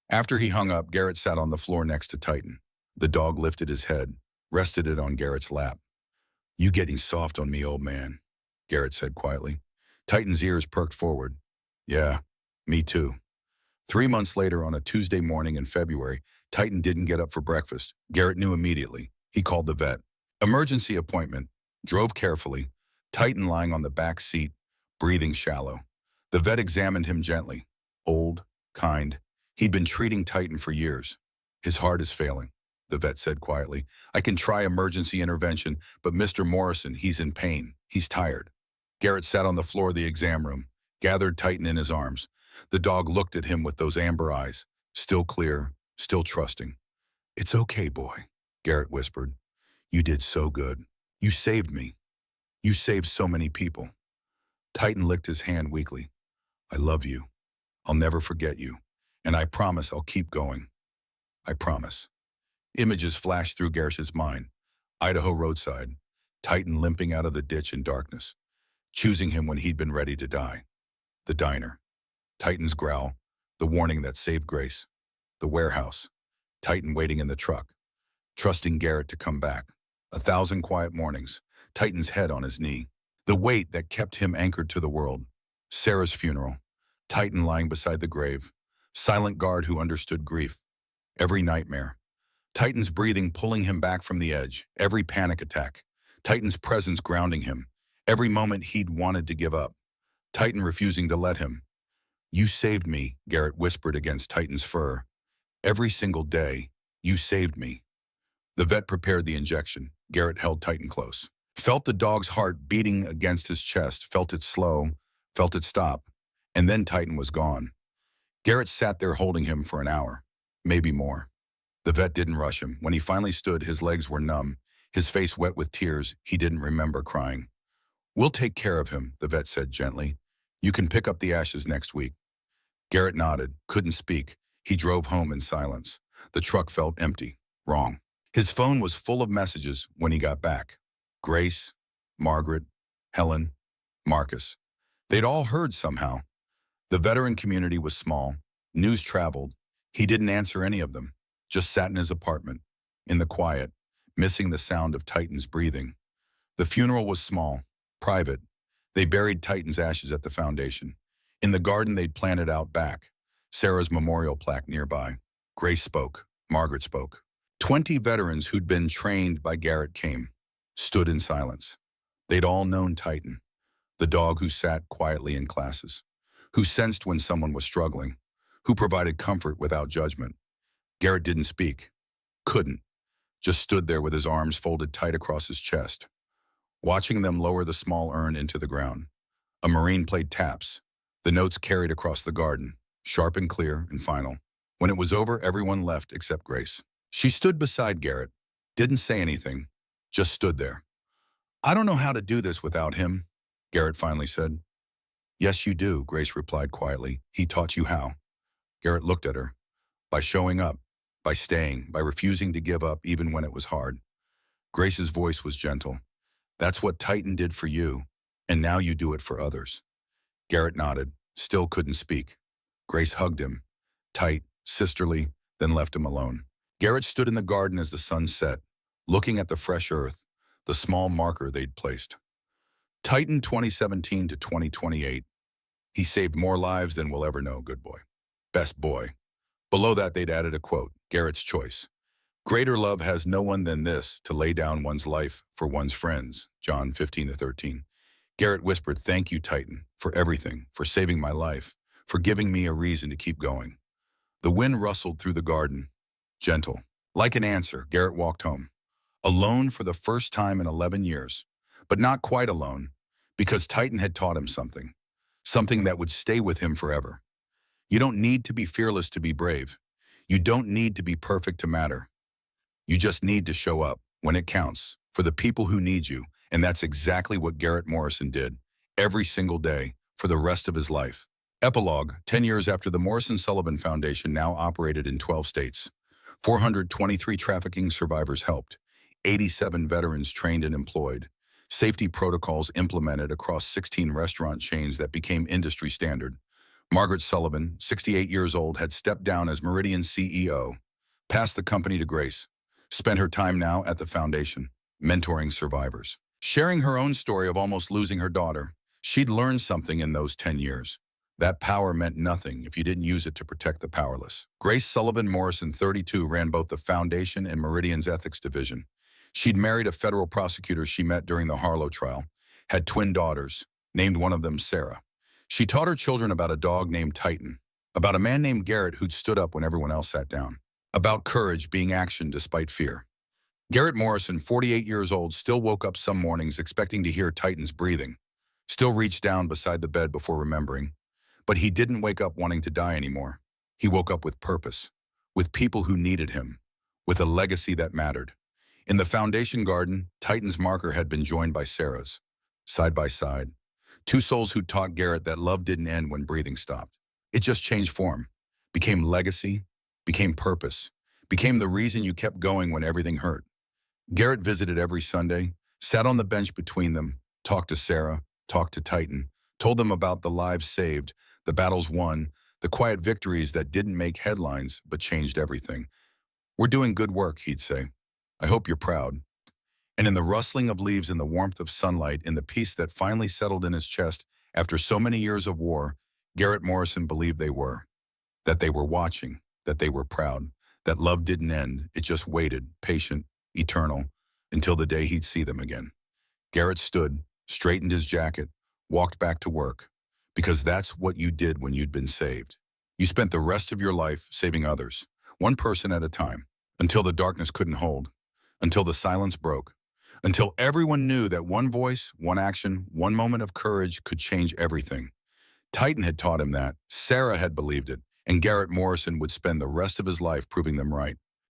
After he hung up, Garrett sat on the floor next to Titan. The dog lifted his head, rested it on Garrett's lap. You getting soft on me, old man, Garrett said quietly. Titan's ears perked forward. Yeah, me too. 3 months later, on a Tuesday morning in February, Titan didn't get up for breakfast. Garrett knew immediately. He called the vet. Emergency appointment. Drove carefully. Titan lying on the back seat, breathing shallow. The vet examined him gently. Old, kind. He'd been treating Titan for years. His heart is failing, the vet said quietly. I can try emergency intervention, but Mr. Morrison, he's in pain. He's tired. Garrett sat on the floor of the exam room, gathered Titan in his arms. The dog looked at him with those amber eyes, still clear, still trusting. It's okay, boy, Garrett whispered. You did so good. You saved me. You saved so many people. Titan licked his hand weakly. I love you. I'll never forget you. And I promise I'll keep going. I promise. Images flashed through Garrett's mind. Idaho roadside. Titan limping out of the ditch in darkness. Choosing him when he'd been ready to die. The diner. Titan's growl. The warning that saved Grace. The warehouse. Titan waiting in the truck. Trusting Garrett to come back. 1,000 quiet mornings. Titan's head on his knee. The weight that kept him anchored to the world. Sarah's funeral. Titan lying beside the grave. Silent guard who understood grief. Every nightmare. Titan's breathing pulling him back from the edge. Every panic attack. Titan's presence grounding him. Every moment he'd wanted to give up, Titan refusing to let him. You saved me, Garrett whispered against Titan's fur. Every single day, you saved me. The vet prepared the injection. Garrett held Titan close. Felt the dog's heart beating against his chest, felt it slow, felt it stop. And then Titan was gone. Garrett sat there holding him for an hour, maybe more. The vet didn't rush him. When he finally stood, his legs were numb, his face wet with tears. He didn't remember crying. We'll take care of him, the vet said gently. You can pick up the ashes next week. Garrett nodded, couldn't speak. He drove home in silence. The truck felt empty, wrong. His phone was full of messages when he got back. Grace, Margaret, Helen, Marcus. They'd all heard somehow. The veteran community was small. News traveled. He didn't answer any of them. Just sat in his apartment, in the quiet, missing the sound of Titan's breathing. The funeral was small, private. They buried Titan's ashes at the foundation. In the garden they'd planted out back. Sarah's memorial plaque nearby. Grace spoke. Margaret spoke. 20 veterans who'd been trained by Garrett came, stood in silence. They'd all known Titan, the dog who sat quietly in classes, who sensed when someone was struggling, who provided comfort without judgment. Garrett didn't speak, couldn't, just stood there with his arms folded tight across his chest, watching them lower the small urn into the ground. A Marine played taps, the notes carried across the garden, sharp and clear and final. When it was over, everyone left except Grace. She stood beside Garrett, didn't say anything, just stood there. I don't know how to do this without him, Garrett finally said. Yes, you do, Grace replied quietly. He taught you how. Garrett looked at her. By showing up, by staying, by refusing to give up even when it was hard. Grace's voice was gentle. That's what Titan did for you, and now you do it for others. Garrett nodded, still couldn't speak. Grace hugged him, tight, sisterly, then left him alone. Garrett stood in the garden as the sun set, looking at the fresh earth, the small marker they'd placed. Titan 2017 to 2028. He saved more lives than we'll ever know, good boy. Best boy. Below that they'd added a quote, Garrett's choice. Greater love has no one than this, to lay down one's life for one's friends, John 15 to 13. Garrett whispered, thank you, Titan, for everything, for saving my life, for giving me a reason to keep going. The wind rustled through the garden, gentle. Like an answer, Garrett walked home. Alone for the first time in 11 years, but not quite alone, because Titan had taught him something, something that would stay with him forever. You don't need to be fearless to be brave. You don't need to be perfect to matter. You just need to show up, when it counts, for the people who need you, and that's exactly what Garrett Morrison did, every single day, for the rest of his life. Epilogue, 10 years after the Morrison-Sullivan Foundation now operated in 12 states. 423 trafficking survivors helped, 87 veterans trained and employed, safety protocols implemented across 16 restaurant chains that became industry standard. Margaret Sullivan, 68 years old, had stepped down as Meridian CEO, passed the company to Grace, spent her time now at the foundation, mentoring survivors. Sharing her own story of almost losing her daughter, she'd learned something in those 10 years. That power meant nothing if you didn't use it to protect the powerless. Grace Sullivan Morrison, 32, ran both the foundation and Meridian's ethics division. She'd married a federal prosecutor she met during the Harlow trial, had twin daughters, named one of them Sarah. She taught her children about a dog named Titan, about a man named Garrett who'd stood up when everyone else sat down, about courage being action despite fear. Garrett Morrison, 48 years old, still woke up some mornings expecting to hear Titan's breathing, still reached down beside the bed before remembering. But he didn't wake up wanting to die anymore. He woke up with purpose, with people who needed him, with a legacy that mattered. In the foundation garden, Titan's marker had been joined by Sarah's, side by side. Two souls who taught Garrett that love didn't end when breathing stopped. It just changed form, became legacy, became purpose, became the reason you kept going when everything hurt. Garrett visited every Sunday, sat on the bench between them, talked to Sarah, talked to Titan, told them about the lives saved, the battles won, the quiet victories that didn't make headlines but changed everything. We're doing good work, he'd say. I hope you're proud. And in the rustling of leaves, in the warmth of sunlight, in the peace that finally settled in his chest after so many years of war, Garrett Morrison believed they were. That they were watching, that they were proud, that love didn't end, it just waited, patient, eternal, until the day he'd see them again. Garrett stood, straightened his jacket, walked back to work. Because that's what you did when you'd been saved. You spent the rest of your life saving others, one person at a time, until the darkness couldn't hold, until the silence broke, until everyone knew that one voice, one action, one moment of courage could change everything. Titan had taught him that, Sarah had believed it, and Garrett Morrison would spend the rest of his life proving them right.